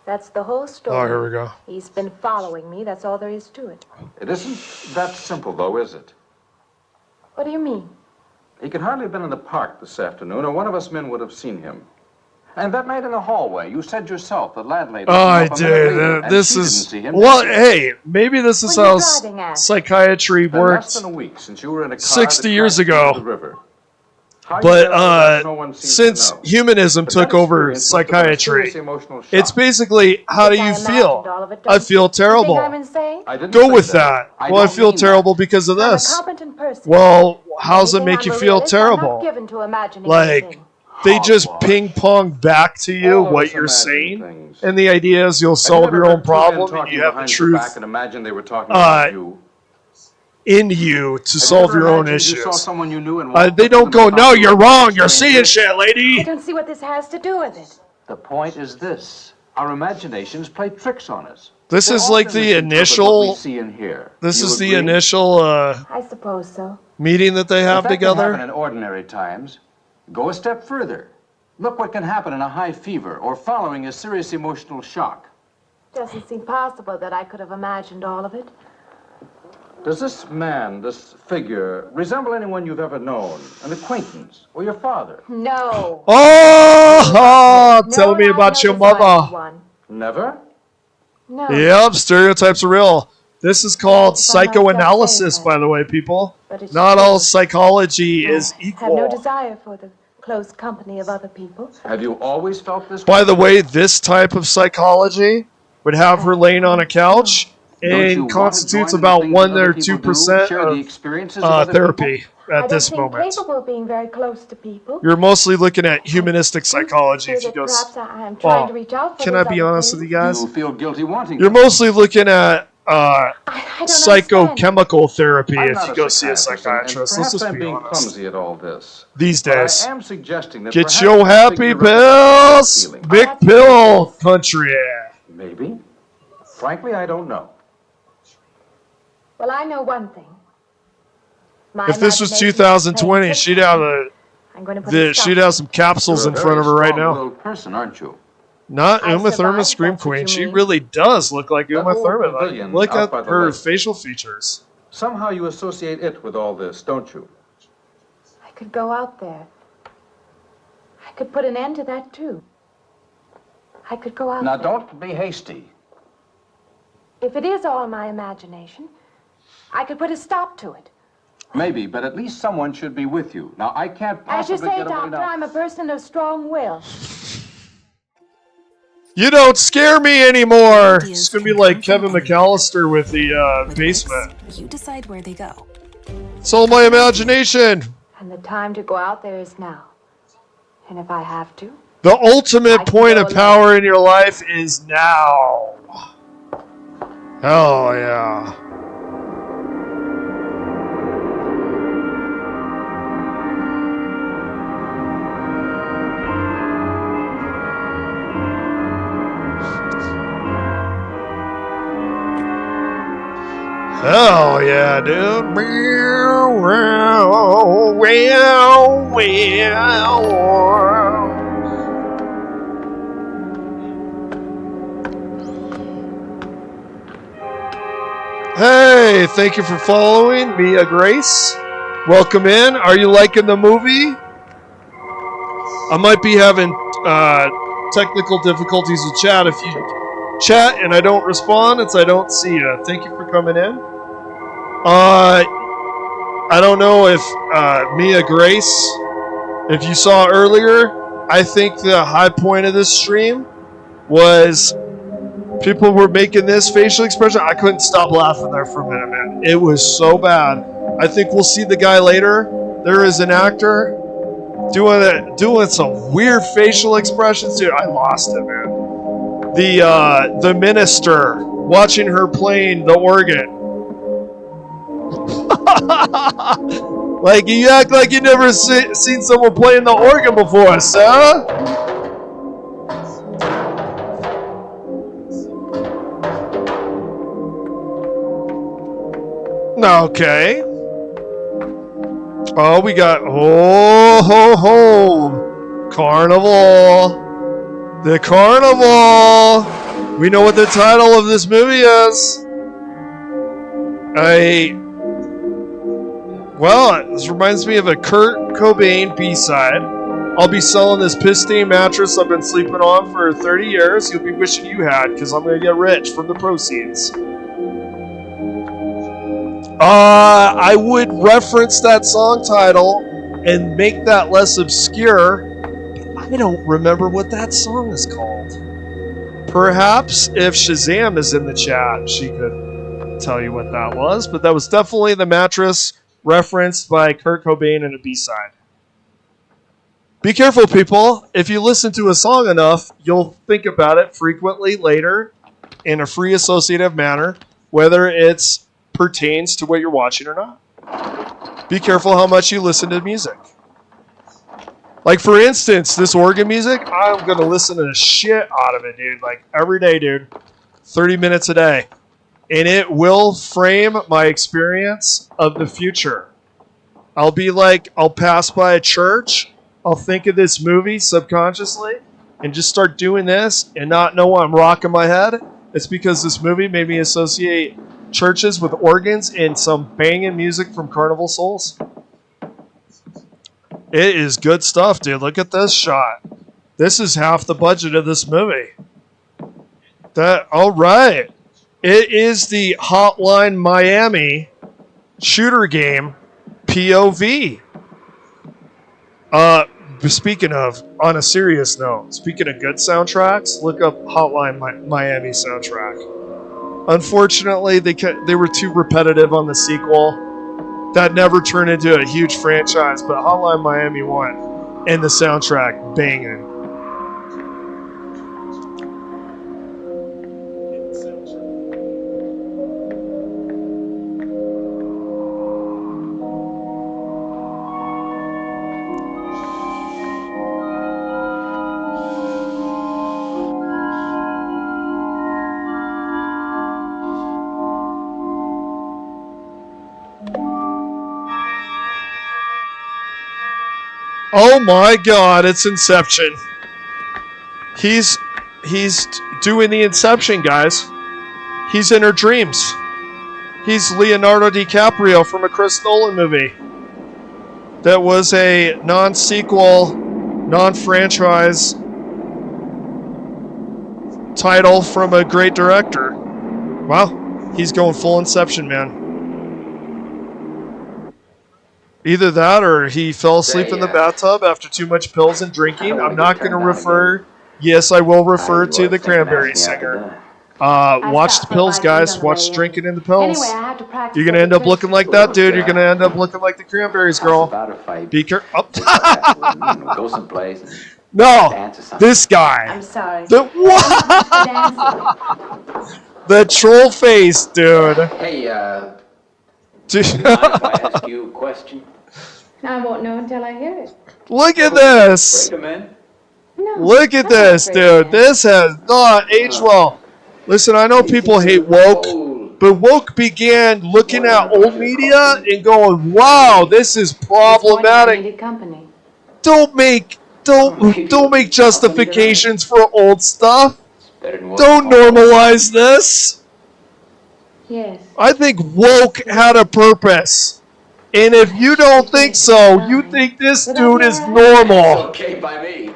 That's the whole story.
Oh, here we go.
He's been following me. That's all there is to it.
It isn't that simple, though, is it?
What do you mean?
He could hardly have been in the park this afternoon, or one of us men would have seen him. And that night in the hallway, you said yourself the landlady.
Oh, I did. This is... Well, hey, maybe this is how psychiatry worked
Less than a week since you were in a car
60
that
years
crashed into
ago.
the river. How you
But
got out of that, no one seems to
since
know.
humanism
But
took
that
over
experience must have been a
psychiatry,
serious emotional shock.
it's basically, how do you feel? I feel
You
terrible.
think I'm insane?
I didn't
Go
say
with
that.
that. Well, I feel terrible because of
I'm a
this.
competent person.
Well, how does it
Anything
make you
I'm a
feel
realist, I'm not
terrible?
given to imagining
Like,
anything.
they just ping pong back to you
All of
what
us
you're
imagine
saying,
things.
and the idea is you'll
Have you
solve
ever
your
heard
own
two men
problem and
talking
you have the
behind your back
truth
and imagine they were talking about you?
in you to
Have
solve
you ever
your own
imagined you saw
issues.
someone you knew and walked
They
up to
don't
them
go,
and
no,
talked
you're
to them
wrong,
like
you're
a
seeing
stranger?
shit, lady.
I don't see what this has to do with it.
The point is this. Our imaginations play tricks on us.
This
They
is like
often
the
misinterpret what we
initial,
see and hear.
this
You
is the
agree?
initial
I suppose so.
meeting that they
If
have
that can happen
together.
in ordinary times, go a step further. Look what can happen in a high fever or following a serious emotional shock.
Doesn't seem possible that I could have imagined all of it.
Does this man, this figure, resemble anyone you've ever known? An acquaintance? Or your father?
No.
Oh,
No,
tell me
I've
about your
never designed
mother.
one.
Never?
No.
Yep, stereotypes are real. This is called psychoanalysis, by the way, people.
But it's
Not
true.
all psychology is
I have no
equal.
desire for the close company of other people.
Have you always felt this
By the way, this type of psychology would have her laying on a couch
Don't you
and
want to
constitutes
join the
about
things
1
that other
or
people
2%
do, share the
of
experiences of other
therapy
I
at
don't
this
seem
moment.
capable of being very close to people.
You're mostly looking at humanistic psychology. If you go,
Perhaps I am trying
well,
to reach out for
can I
those
be
other
honest with
things.
you guys?
Do you feel guilty wanting
You're
them?
mostly looking at
I don't
psychochemical therapy
I'm
if
not
you go see a
psychiatrist,
psychiatrist.
and
Let's
perhaps
just
I'm
be
being
honest.
clumsy at all this.
These
But
days.
I am suggesting that
Get
perhaps
your
the
happy
figure
pills!
feeling.
Big pill country.
Maybe. Frankly, I don't know.
Well, I know one thing. My
If this was
imagination is
2020,
playing
she'd have
I'm going to put a stop
she'd
to
have
it.
some capsules
You're
in
a
front of her
very
right now.
strong-willed person, aren't you?
Not
I
Uma Thurman,
survived,
Scream
that's what
Queen.
you
She
mean.
really does look like
That
Uma
old
Thurman. Like,
pavilion
look
out
at
by the
her
lake.
facial features.
Somehow you associate it with all this, don't you?
I could go out there. I could put an end to that, too. I could go out
Now,
there.
don't be hasty.
If it is all my imagination, I could put a stop to it.
Maybe, but at least someone should be with you. Now, I can't
As you
possibly
say,
get away
Doctor,
now.
I'm a person of strong will.
You don't scare me anymore. It's gonna be like Kevin McAllister with the basement.
You decide where they go.
It's all my imagination.
And the time to go out there is now. And if I have to,
The ultimate point of power in your life is now. Hell yeah. Hell yeah, dude. Hey, thank you for following Mia Grace. Welcome in. Are you liking the movie? I might be having technical difficulties with chat. If you chat and I don't respond, it's I don't see you. Thank you for coming in. I don't know if Mia Grace, if you saw earlier, I think the high point of this stream was People were making this facial expression. I couldn't stop laughing there for a minute, man. It was so bad. I think we'll see the guy later. There is an actor doing some weird facial expressions, dude. I lost it, man. The minister watching her playing the organ. Like, you act like you never seen someone playing the organ before, sir. Okay. Oh, we got Carnival. The Carnival. We know what the title of this movie is. Well, this reminds me of a Kurt Cobain B-side. I'll be selling this piss-stained mattress I've been sleeping on for 30 years. You'll be wishing you had, because I'm going to get rich from the proceeds. I would reference that song title and make that less obscure. I don't remember what that song is called. Perhaps if Shazam is in the chat, she could tell you what that was. But that was definitely the mattress referenced by Kurt Cobain in a B-side. Be careful, people. If you listen to a song enough, you'll think about it frequently later in a free associative manner, whether it's pertains to what you're watching or not. Be careful how much you listen to music. Like, for instance, this organ music, I'm going to listen to the shit out of it, dude. Like, every day, dude. 30 minutes a day. And it will frame my experience of the future. I'll be like, I'll pass by a church, I'll think of this movie subconsciously, and just start doing this and not know why I'm rocking my head. It's because this movie made me associate churches with organs and some banging music from Carnival Souls. It is good stuff, dude. Look at this shot. This is half the budget of this movie. All right. It is the Hotline Miami shooter game POV. Speaking of, on a serious note, speaking of good soundtracks, look up Hotline Miami soundtrack. Unfortunately, they were too repetitive on the sequel. That never turned into a huge franchise, but Hotline Miami won, and the soundtrack banging. Oh my God, it's Inception. He's doing the Inception, guys. He's in her dreams. He's Leonardo DiCaprio from a Chris Nolan movie. That was a non-sequel, non-franchise title from a great director. Wow, he's going full Inception, man. Either that or he fell asleep in the bathtub after too much pills and drinking. I'm not going to refer... Yes, I will refer to the Cranberry Singer. Watch the pills, guys. Watch drinking in the pills. You're going to end up looking like that, dude. You're going to end up looking like the Cranberries girl. Be careful. Oh.
Go someplace.
No, this guy.
I'm sorry.
The troll face, dude.
Hey,
Dude.
mind if I ask you a question?
I won't know until I hear it.
Look at this.
Break 'em in.
No,
Look at this, dude. This has not aged well. Listen, I know people hate woke, but woke began looking at old media and going, "Wow, this is problematic." Don't make justifications for old stuff. Don't normalize this.
Yes.
I think woke had a purpose. And if you don't think so, you think this dude is normal.
Okay by me.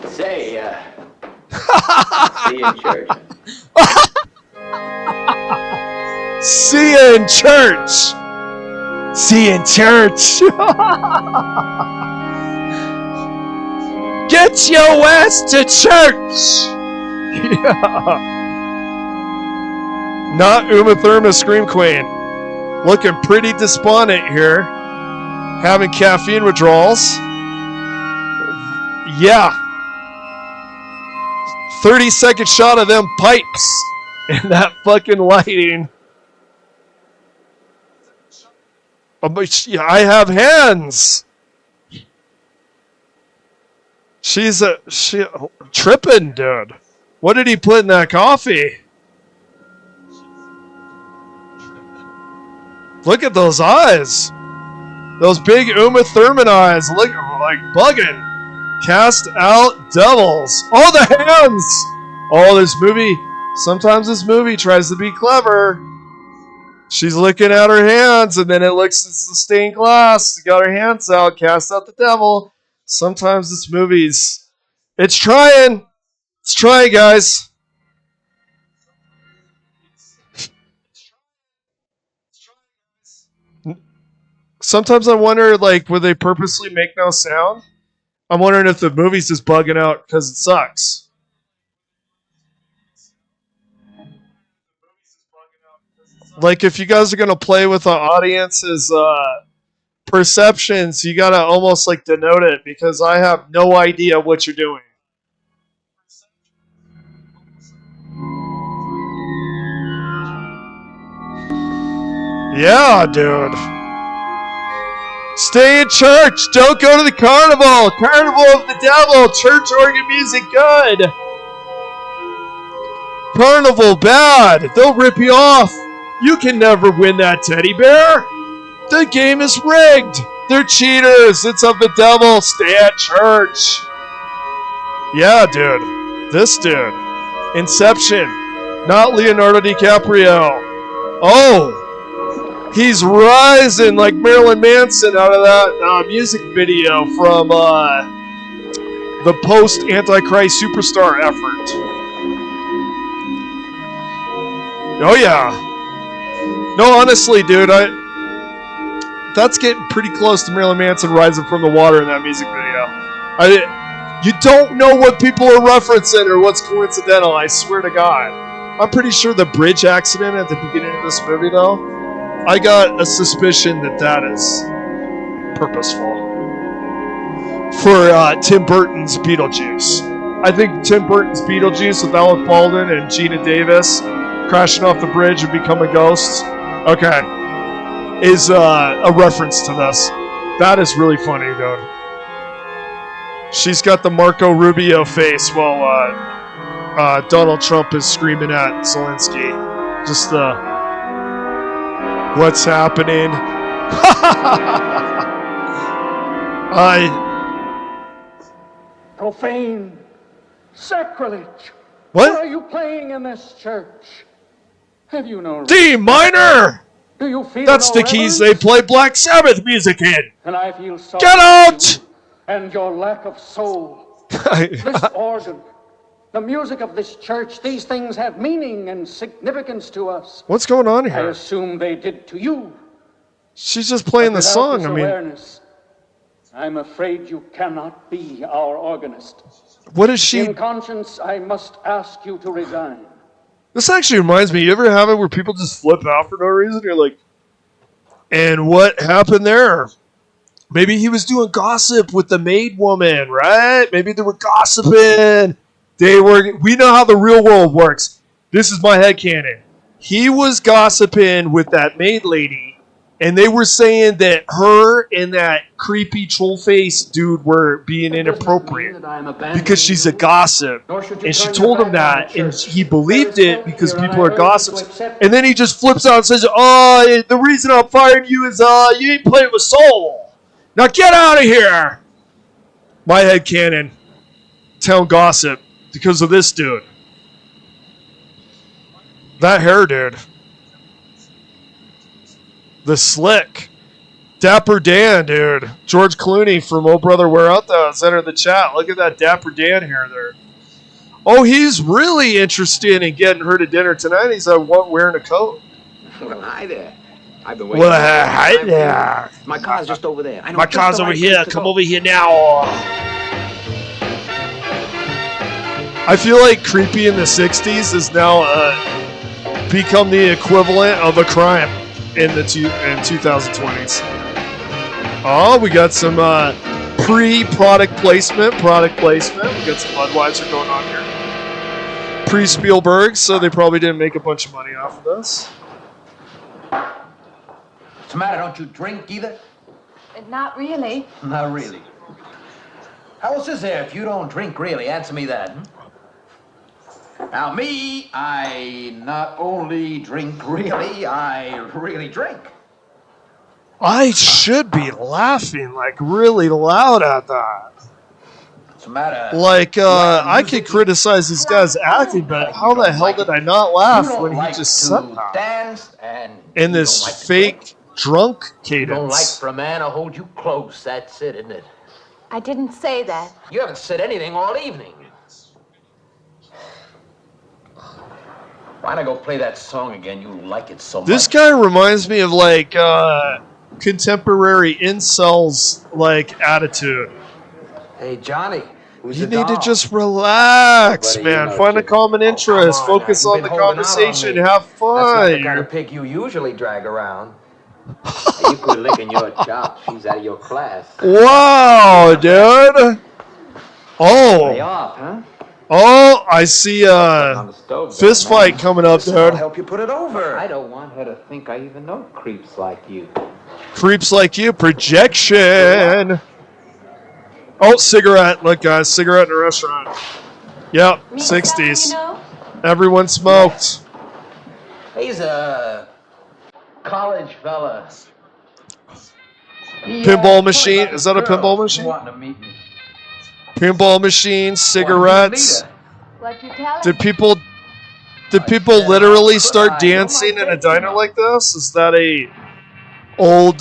Say, see you in church.
See you in church. See you in church. Get your ass to church. Yeah. Not Uma Thurman, Scream Queen. Looking pretty despondent here. Having caffeine withdrawals. Yeah. 30-second shot of them pipes and that fucking lighting. I have hands. She tripping, dude. What did he put in that coffee? Look at those eyes. Those big Uma Thurman eyes. Look like bugging. Cast out devils. Oh, the hands. Oh, this movie. Sometimes this movie tries to be clever. She's looking at her hands, and then it looks, it's the stained glass. Got her hands out, cast out the devil. Sometimes this movie's, it's trying. It's trying, guys. Sometimes I wonder, like, would they purposely make no sound? I'm wondering if the movie's just bugging out because it sucks. Like, if you guys are going to play with the audience's perceptions, you got to almost, like, denote it because I have no idea what you're doing. Yeah, dude. Stay in church. Don't go to the carnival. Carnival of the devil. Church organ music good. Carnival bad. They'll rip you off. You can never win that teddy bear. The game is rigged. They're cheaters. It's of the devil. Stay at church. Yeah, dude. This dude. Inception. Not Leonardo DiCaprio. Oh. He's rising like Marilyn Manson out of that music video from the post-Antichrist Superstar effort. Oh, yeah. No, honestly, dude, that's getting pretty close to Marilyn Manson rising from the water in that music video. You don't know what people are referencing or what's coincidental, I swear to God. I'm pretty sure the bridge accident at the beginning of this movie, though, I got a suspicion that is purposeful. For Tim Burton's Beetlejuice. I think Tim Burton's Beetlejuice with Alec Baldwin and Gina Davis crashing off the bridge and become a ghost. Okay. Is a reference to this. That is really funny, dude. She's got the Marco Rubio face while Donald Trump is screaming at Zelensky. Just what's happening?
Profane. Sacrilege.
What?
What are you playing in this church? Have you no
D minor!
Do you feel
That's
no
the keys
reverence?
they play Black Sabbath music in!
And I feel sorry
Get out!
for you and your lack of soul. This organ, the music of this church, these things have meaning and significance to us.
What's going on
I
here?
assume they did to you.
She's just playing the
Without
song.
this
I mean,
awareness, I'm afraid you cannot be our organist.
what is she?
In conscience, I must ask you to resign.
This actually reminds me. You ever have it where people just flip out for no reason? You're like, and what happened there? Maybe he was doing gossip with the maid woman, right? Maybe they were gossiping. We know how the real world works. This is my headcanon. He was gossiping with that maid lady, and they were saying that her and that creepy troll-faced dude were being inappropriate because she's a gossip. And she told him that, and he believed it because people are gossips. And then he just flips out and says, "Oh, the reason I'm firing you is you ain't playing with soul. Now get out of here!" My headcanon. Town gossip because of this dude. That hair, dude. The slick. Dapper Dan, dude. George Clooney from Oh Brother, Where Art Thou has entered the chat. Look at that Dapper Dan hair there. Oh, he's really interested in getting her to dinner tonight. He's wearing a coat.
Well, hi there. I've been waiting.
Well, hi there.
My car's just over there. I know
My
just
car's
the
over
right
here.
place to
Come
go.
over here now. I feel like creepy in the 60s is now become the equivalent of a crime in the 2020s. Oh, we got some pre-product placement. We got some Budweiser going on here. Pre-Spielberg, so they probably didn't make a bunch of money off of this.
What's the matter? Don't you drink either?
Not really.
Not really. How else is there if you don't drink really? Answer me that. Now me, I not only drink really, I really drink.
I should be laughing like really loud at that.
What's the matter?
Like, I could criticize this guy's acting, but how the hell did I not laugh when he just said that?
Dance and
In this fake drunk
you don't like
cadence.
for a man to hold you close. That's it, isn't it?
I didn't say that.
You haven't said anything all evening. Why not go play that song again? You like it so much.
This guy reminds me of like contemporary incels like attitude.
Hey, Johnny.
You need to just relax, man. Find a common interest. Focus on the conversation. Have fun.
That's not the kind of pig you usually drag around. You quit licking your chops. She's out of your class.
Wow, dude.
Lay off, huh?
Oh, I see a fist fight coming up,
I'll
dude.
help you put it over. I don't want her to think I even know creeps like you.
Creeps like you. Projection. Oh, cigarette. Look, guys, cigarette in a restaurant. Yep, 60s. Everyone smoked.
He's a college fella.
Pinball machine. Is that a pinball machine?
Wanting to meet me.
Pinball machine, cigarettes.
What you tell
Did people literally start dancing in a diner like this? Is that a old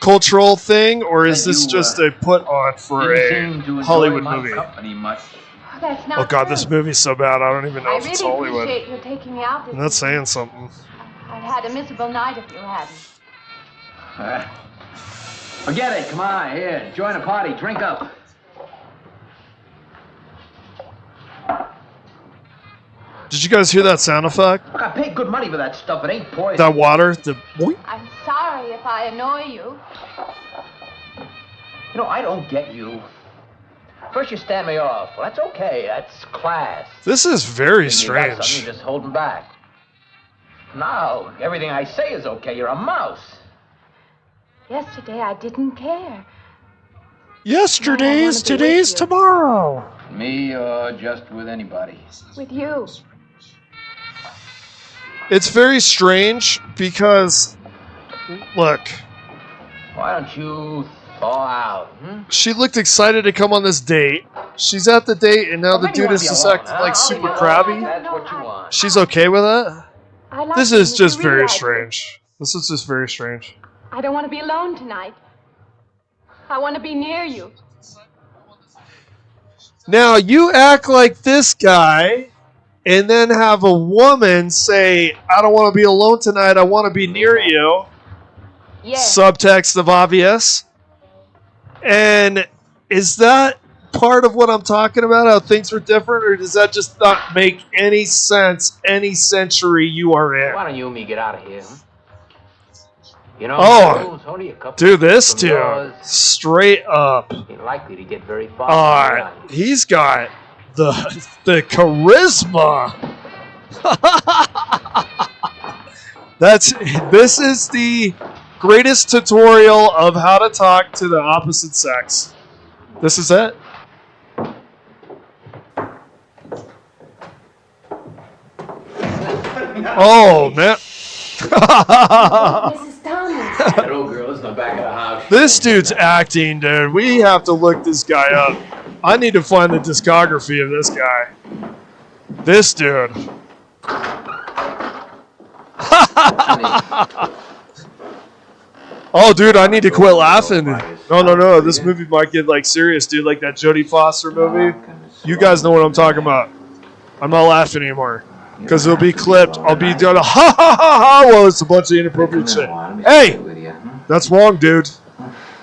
cultural thing, or is this just a put on for a Hollywood movie?
That's not
Oh god,
true.
this movie's so bad I don't even know
I
if it's
really
Hollywood.
appreciate you taking me out this
I'm not saying something.
I'd had a miserable night if you hadn't.
Forget it. Come on, here. Join the party. Drink up.
Did you guys hear that sound effect?
Look, I paid good money for that stuff. It ain't poison.
That water? The boing?
I'm sorry if I annoy you.
You know, I don't get you. First you stand me off. Well, that's okay. That's class.
This is very
Then you got something,
strange.
you're just holding back. Now, everything I say is okay. You're a mouse.
Yesterday I didn't care.
Yesterday's today's tomorrow.
Me or just with anybody?
With you.
It's very strange because, look,
Why don't you thaw out?
she looked excited to come on this date. She's at the date, and now the dude is just acting like super crabby.
That's what you want.
She's okay with it?
I like
This
you
is
if
just
you really
very
like me.
strange. This is just very strange.
I don't want to be alone tonight. I want to be near you.
Now, you act like this guy, and then have a woman say, I don't want to be alone tonight, I want to be near you.
Yes.
Subtext of obvious. And is that part of what I'm talking about, how things were different, or does that just not make any sense any century you are in?
Why don't you and me get out of here? Huh? You know,
Oh,
it's only a couple
dude, this
from
dude,
yours.
straight up.
Ain't likely to get very far.
He's got the charisma. This is the greatest tutorial of how to talk to the opposite sex. This is it. Oh man.
Mrs. Thomas.
That old girl is in the back of the house.
This dude's acting, dude. We have to look this guy up. I need to find the discography of this guy. This dude. Oh, dude, I need to quit laughing. No. This movie might get like serious, dude. Like that Jodie Foster movie. You guys know what I'm talking about. I'm not laughing anymore because it'll be clipped. I'll be doing a ha ha ha ha. Well, it's a bunch of inappropriate shit. Hey, that's wrong, dude.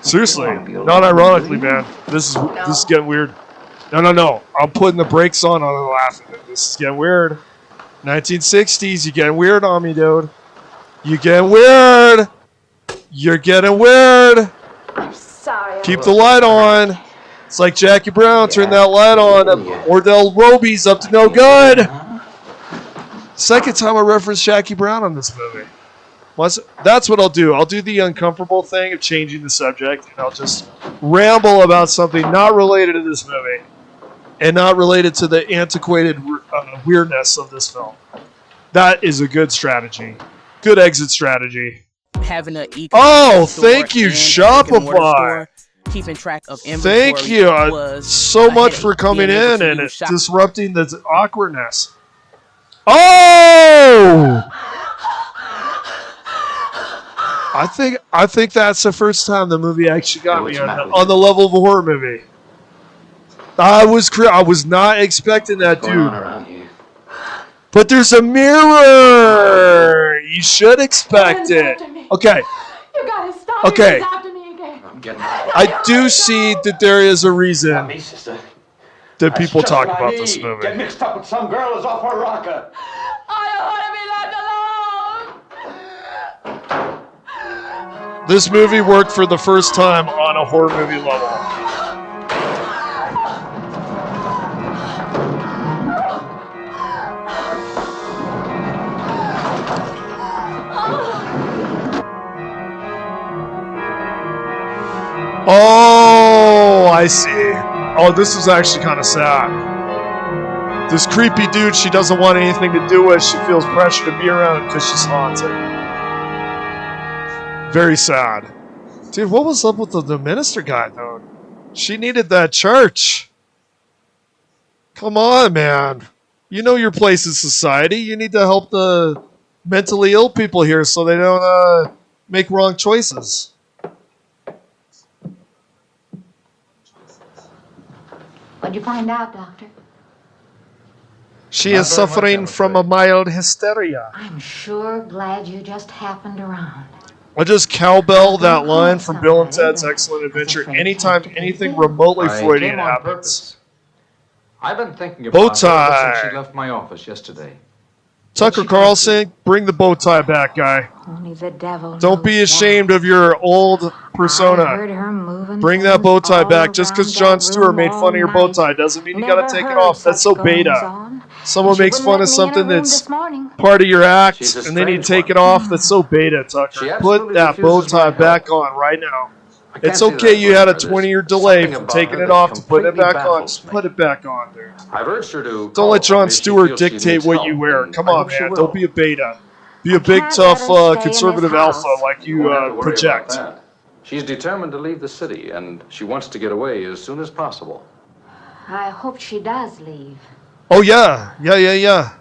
Seriously, not ironically, man. This is getting weird. No. I'm putting the brakes on the laughing. This is getting weird. 1960s, you getting weird on me, dude. You getting weird. You're getting weird.
I'm sorry.
Keep the light on. It's like Jackie Brown. Turn that light on. Ordell Roby's up to no good. Second time I referenced Jackie Brown on this movie. That's what I'll do. I'll do the uncomfortable thing of changing the subject, and I'll just ramble about something not related to this movie and not related to the antiquated weirdness of this film. That is a good strategy. Good exit strategy.
Having an
thank you, Shopify.
Keeping track of inventory.
Thank you so much for coming in and disrupting the awkwardness. Oh! I think that's the first time the movie actually got me on the level of a horror movie. I was not expecting that, dude. But there's a mirror. You should expect it. Okay.
You gotta stop.
Okay.
He's after me again.
I do see that there is a reason that people talk about this movie.
Get mixed up with some girl who's off her rocker.
I don't want to be left alone.
This movie worked for the first time on a horror movie level. Oh, I see. Oh, this was actually kind of sad. This creepy dude she doesn't want anything to do with, she feels pressure to be around him because she's haunted. Very sad. Dude, what was up with the minister guy, though? She needed that church. Come on, man. You know your place in society. You need to help the mentally ill people here so they don't make wrong choices.
What'd you find out, Doctor?
She is suffering from a mild hysteria.
I'm sure glad you just happened around.
I just cowbell that line from Bill and Ted's Excellent Adventure anytime anything remotely Freudian happens.
I've been thinking
Bow
about her ever since
tie.
she left my office yesterday.
Tucker Carlson, bring the bow tie back, guy.
Only the devil.
Don't be ashamed of your old persona. Bring that bow tie back. Just because Jon Stewart made fun of your bow tie doesn't mean you gotta take it off. That's so beta. Someone makes fun of something that's part of your act, and then you take it off. That's so beta, Tucker. Put that bow tie back on right now. It's okay you had a 20-year delay from taking it off to putting it back on. Just put it back on, dude.
I've urged her to.
Don't let Jon Stewart dictate what you wear. Come on, man. Don't be a beta. Be a big, tough, conservative alpha like you project.
She's determined to leave the city, and she wants to get away as soon as possible.
I hope she does leave.
Oh, yeah. Yeah.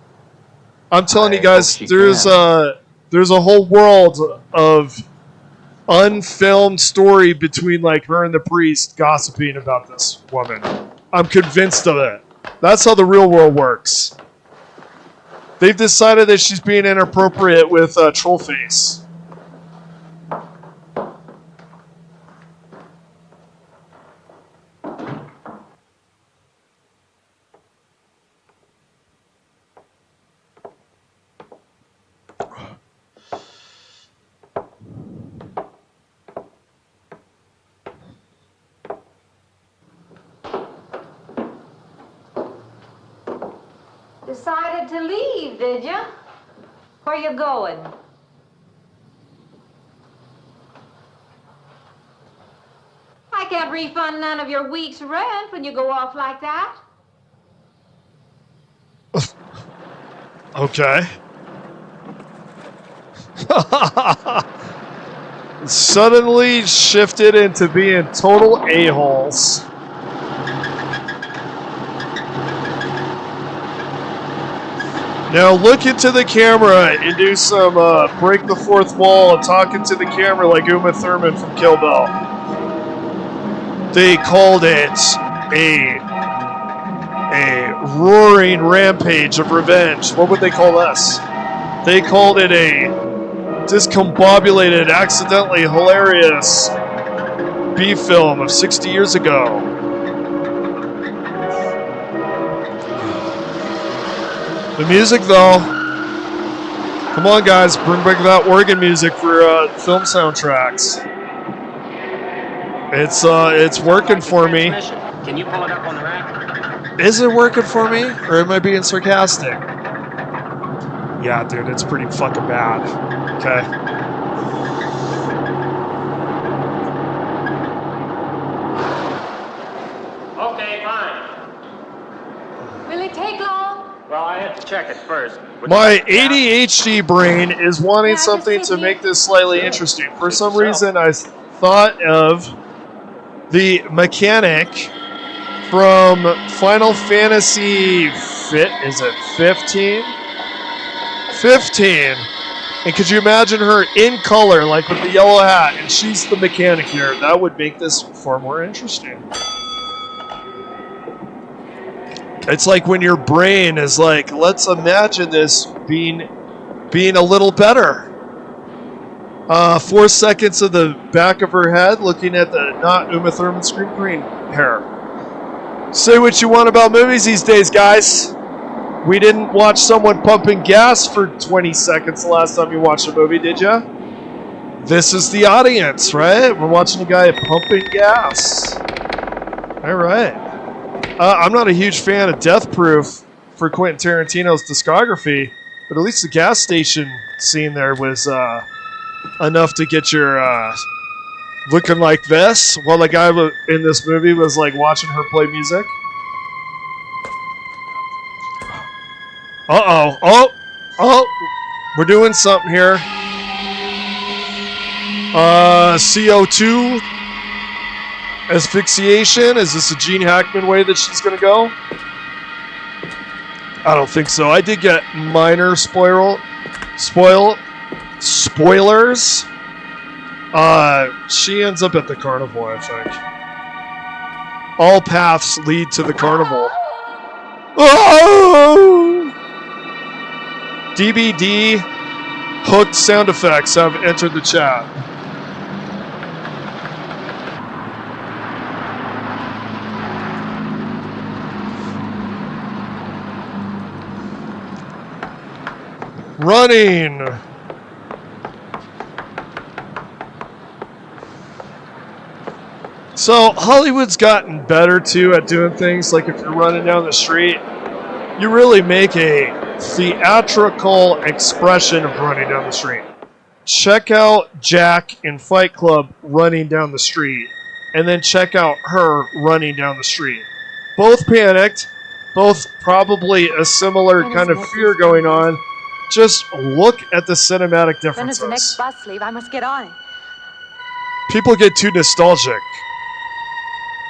I'm telling you guys, there's a whole world of unfilmed story between like her and the priest gossiping about this woman. I'm convinced of it. That's how the real world works. They've decided that she's being inappropriate with Trollface.
Decided to leave, did you? Where you going? I can't refund none of your week's rent when you go off like that.
Okay. Suddenly shifted into being total a-holes. Now look into the camera and do some break the fourth wall and talking to the camera like Uma Thurman from Kill Bill. They called it a roaring rampage of revenge. What would they call this? They called it a discombobulated, accidentally hilarious B film of 60 years ago. The music, though. Come on, guys. Bring back that organ music for film soundtracks. It's working for me.
Can you pull it up on the rack?
Is it working for me? Or am I being sarcastic? Yeah, dude, it's pretty fucking bad. Okay.
Okay, fine.
Will it take long?
Well, I have to check it first.
My ADHD brain is wanting something to make this slightly interesting. For some reason, I thought of the mechanic from Final Fantasy is it 15? 15. And could you imagine her in color, like with the yellow hat, and she's the mechanic here? That would make this far more interesting. It's like when your brain is like, let's imagine this being a little better. 4 seconds of the back of her head looking at the not Uma Thurman screen green hair. Say what you want about movies these days, guys. We didn't watch someone pumping gas for 20 seconds the last time you watched a movie, did ya? This is the audience, right? We're watching a guy pumping gas. All right. I'm not a huge fan of Death Proof for Quentin Tarantino's discography, but at least the gas station scene there was enough to get your looking like this while the guy in this movie was like watching her play music. Oh, we're doing something here. CO2 asphyxiation. Is this a Gene Hackman way that she's gonna go? I don't think so. I did get minor spoilers. She ends up at the carnival, I think. All paths lead to the carnival. Oh! DBD hooked sound effects have entered the chat. Running. So Hollywood's gotten better too at doing things like if you're running down the street, you really make a theatrical expression of running down the street. Check out Jack in Fight Club running down the street, and then check out her running down the street. Both panicked, both probably a similar kind of fear going on. Just look at the cinematic differences.
When is the next bus leave? I must get on it.
People get too nostalgic.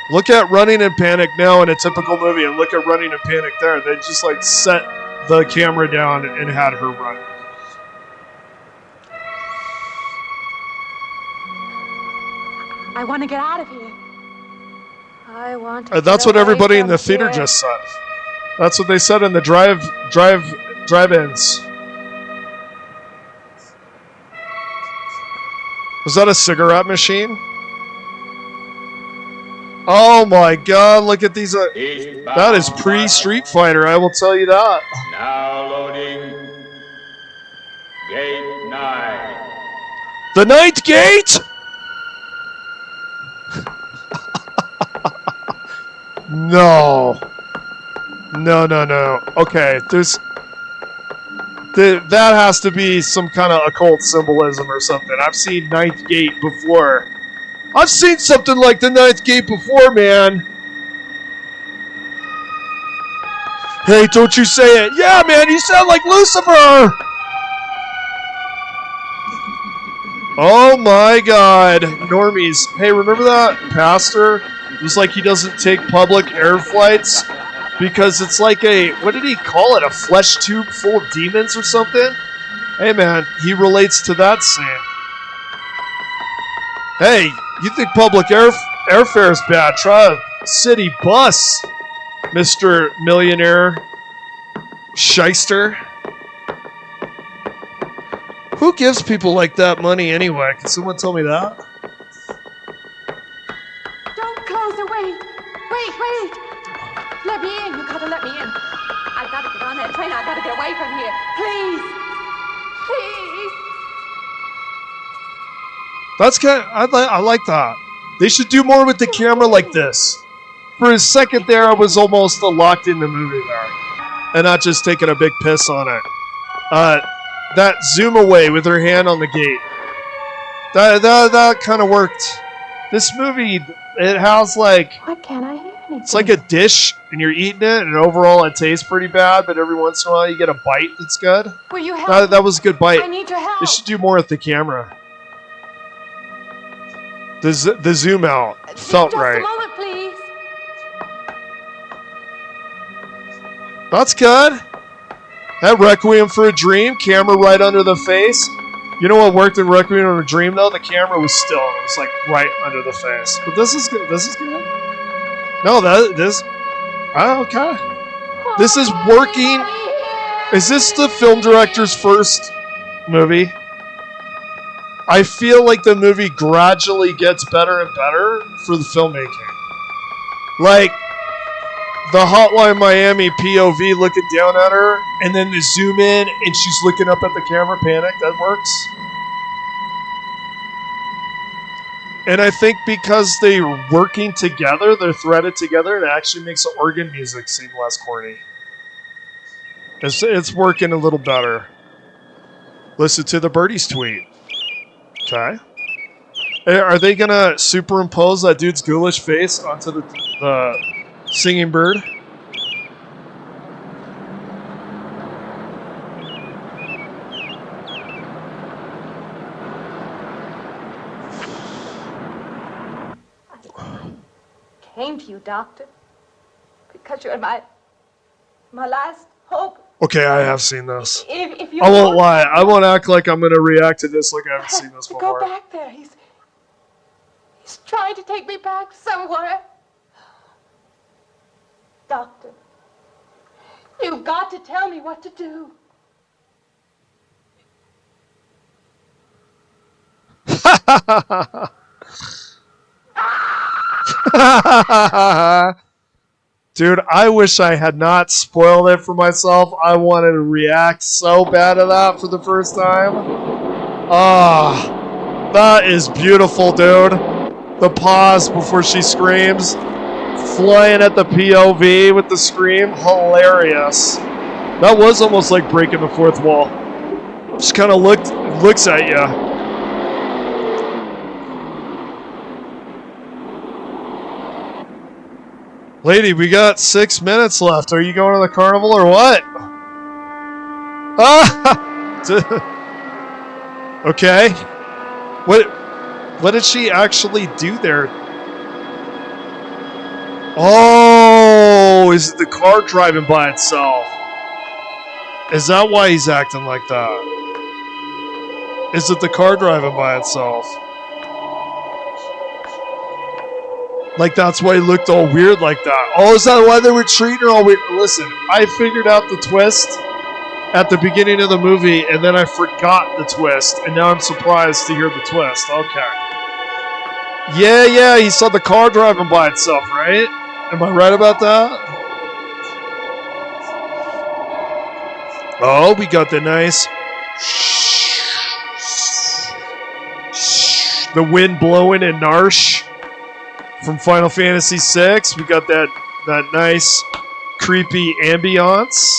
Look at Running in Panic now in a typical movie, and look at Running in Panic there. They just like set the camera down and had her run.
I want to get out of here. I want to
That's
get
what everybody
away
in the
from
theater
here.
just said. That's what they said in the drive-ins. Was that a cigarette machine? Oh my god, look at these. That is pre-Street Fighter, I will tell you that.
Now loading. Gate 9.
The ninth gate? No. No. Okay, that has to be some kind of occult symbolism or something. I've seen Ninth Gate before. I've seen something like the Ninth Gate before, man. Hey, don't you say it. Yeah, man, you sound like Lucifer. Oh my god. Normies. Hey, remember that pastor? It was like he doesn't take public air flights because it's like a, what did he call it? A flesh tube full of demons or something? Hey, man, he relates to that scene. Hey, you think public airfare is bad? Try a city bus, Mr. Millionaire Shyster. Who gives people like that money anyway? Can someone tell me that?
Don't close it. Wait. Let me in. You gotta let me in. I gotta get on that train. I gotta get away away from here. Please. Please.
That's kind of, I like that. They should do more with the camera like this. For a second there, I was almost locked in the movie there. And not just taking a big piss on it. That zoom away with her hand on the gate. That kind of worked. This movie, it has like...
Why can't I hear anything?
It's like a dish, and you're eating it, and overall it tastes pretty bad, but every once in a while you get a bite that's good.
Will you help?
That was a good bite.
I need your help.
They should do more with the camera. The zoom out felt
Just
right.
a moment, please.
That's good. That Requiem for a Dream, camera right under the face. You know what worked in Requiem for a Dream, though? The camera was still. It was like right under the face. But this is good. This is good. No, okay. This is working. Is this the film director's first movie? I feel like the movie gradually gets better and better for the filmmaking. Like, the Hotline Miami POV looking down at her, and then the zoom in, and she's looking up at the camera, panic, that works. And I think because they're working together, they're threaded together, it actually makes the organ music seem less corny. It's working a little better. Listen to the Birdies tweet. Okay. Are they going to superimpose that dude's ghoulish face onto the singing bird?
Came to you, Doctor, because you're my last hope.
Okay, I have seen this.
If you
I won't lie. I won't act like I'm going to react to this like I haven't seen this before.
Go back there. He's trying to take me back somewhere. Doctor, you've got to tell me what to do.
Dude, I wish I had not spoiled it for myself. I wanted to react so bad to that for the first time. Ah, that is beautiful, dude. The pause before she screams. Flying at the POV with the scream. Hilarious. That was almost like breaking the fourth wall. Just kind of looks at you. Lady, we got 6 minutes left. Are you going to the carnival or what? Ah! Okay. What did she actually do there? Oh, is it the car driving by itself? Is that why he's acting like that? Is it the car driving by itself? Like, that's why he looked all weird like that. Oh, is that why they were treating her all weird? Listen, I figured out the twist at the beginning of the movie, and then I forgot the twist, and now I'm surprised to hear the twist. Okay. Yeah, he saw the car driving by itself, right? Am I right about that? Oh, we got the nice... The wind blowing in Narsh. From Final Fantasy VI, we got that nice, creepy ambiance.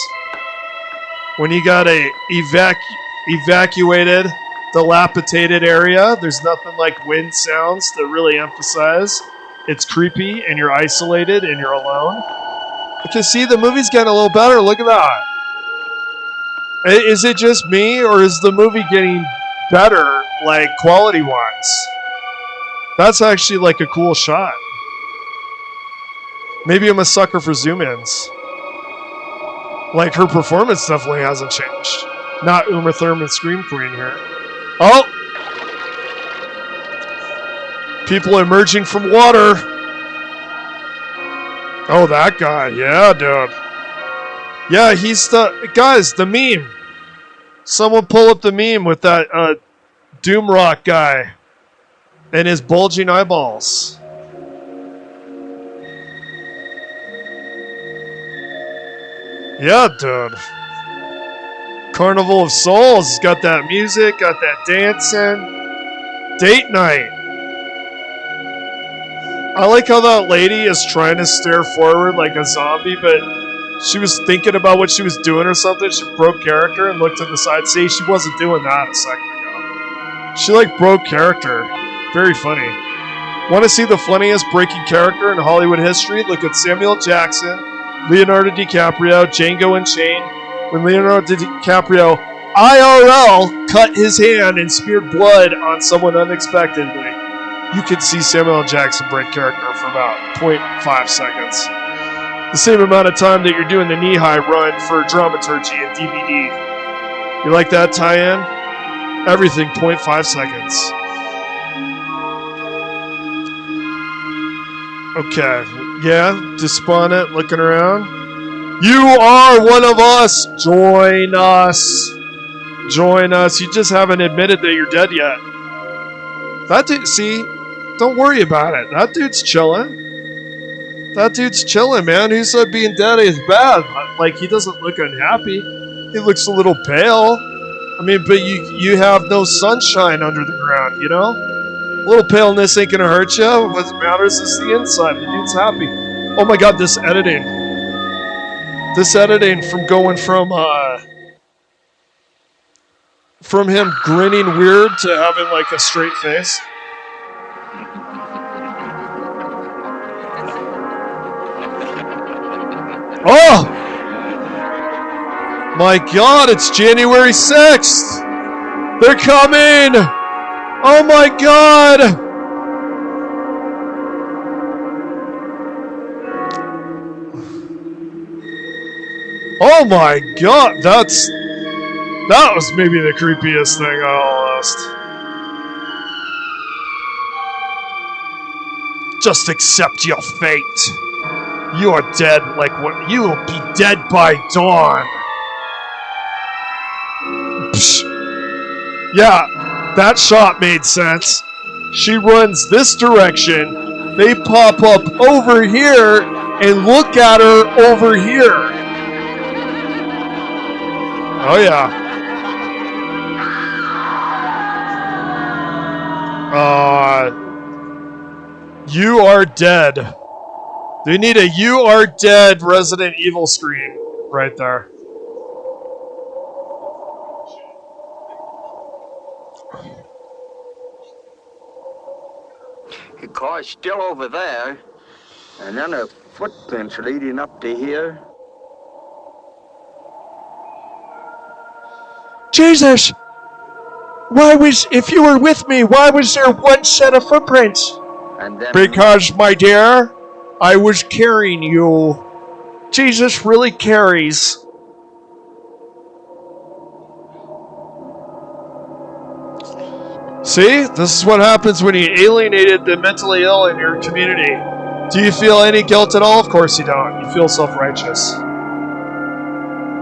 When you got a evacuated, dilapidated area, there's nothing like wind sounds to really emphasize. It's creepy, and you're isolated, and you're alone. Okay, see, the movie's getting a little better. Look at that. Is it just me, or is the movie getting better, like, quality-wise? That's actually like a cool shot. Maybe I'm a sucker for zoom-ins. Like, her performance definitely hasn't changed. Not Uma Thurman Scream Queen here. Oh! People emerging from water. Oh, that guy. Yeah, dude. Yeah, he's the... Guys, the meme. Someone pull up the meme with that Doomrock guy. And his bulging eyeballs. Yeah, dude. Carnival of Souls. It's got that music, got that dancing. Date night. I like how that lady is trying to stare forward like a zombie, but she was thinking about what she was doing or something. She broke character and looked to the side. See, she wasn't doing that a second ago. She like broke character. Very funny. Want to see the funniest breaking character in Hollywood history? Look at Samuel Jackson, Leonardo DiCaprio, Django Unchained. When Leonardo DiCaprio IRL cut his hand and smeared blood on someone unexpectedly. You can see Samuel Jackson break character for about 0.5 seconds. The same amount of time that you're doing the knee-high run for dramaturgy and DVD. You like that tie-in? Everything 0.5 seconds. Okay. Yeah, despondent, looking around. You are one of us! Join us! Join us. You just haven't admitted that you're dead yet. That dude, see, don't worry about it. That dude's chilling. That dude's chilling, man. Who said being dead is bad? Like, he doesn't look unhappy. He looks a little pale. I mean, but you have no sunshine under the ground, you know? A little paleness ain't gonna hurt you. What matters is the inside. The dude's happy. Oh my god, this editing. This editing from going from him grinning weird to having like a straight face. Oh! My god, it's January 6th! They're coming! Oh my god! Oh my god, that was maybe the creepiest thing I lost. Just accept your fate. You're dead like what? You will be dead by dawn. Psh. Yeah, that shot made sense. She runs this direction. They pop up over here and look at her over here. Oh yeah. You are dead. They need a "You are dead" Resident Evil screen right there.
The car's still over there, and then the footprints leading up to here.
Jesus! If you were with me, why was there one set of footprints?
And then
Because, my dear, I was carrying you. Jesus really carries. See? This is what happens when you alienated the mentally ill in your community. Do you feel any guilt at all? Of course you don't. You feel self-righteous.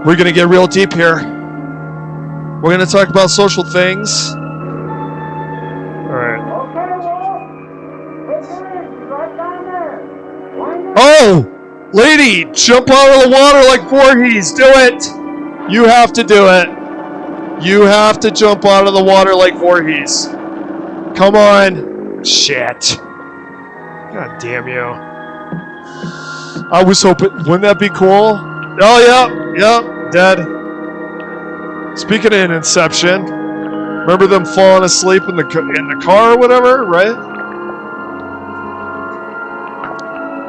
We're going to get real deep here. We're going to talk about social things. Alright. Oh! Lady, jump out of the water like Voorhees. Do it! You have to do it. You have to jump out of the water like Voorhees. Come on. Shit. God damn you. I was hoping... Wouldn't that be cool? Oh, yep, dead. Speaking of Inception, remember them falling asleep in the car or whatever, right?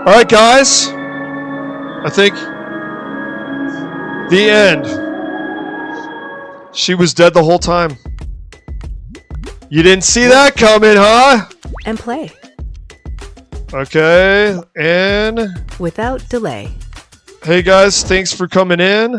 All right, guys. I think the end. She was dead the whole time. You didn't see that coming, huh?
And play.
Okay, and...
Without delay.
Hey guys, thanks for coming in.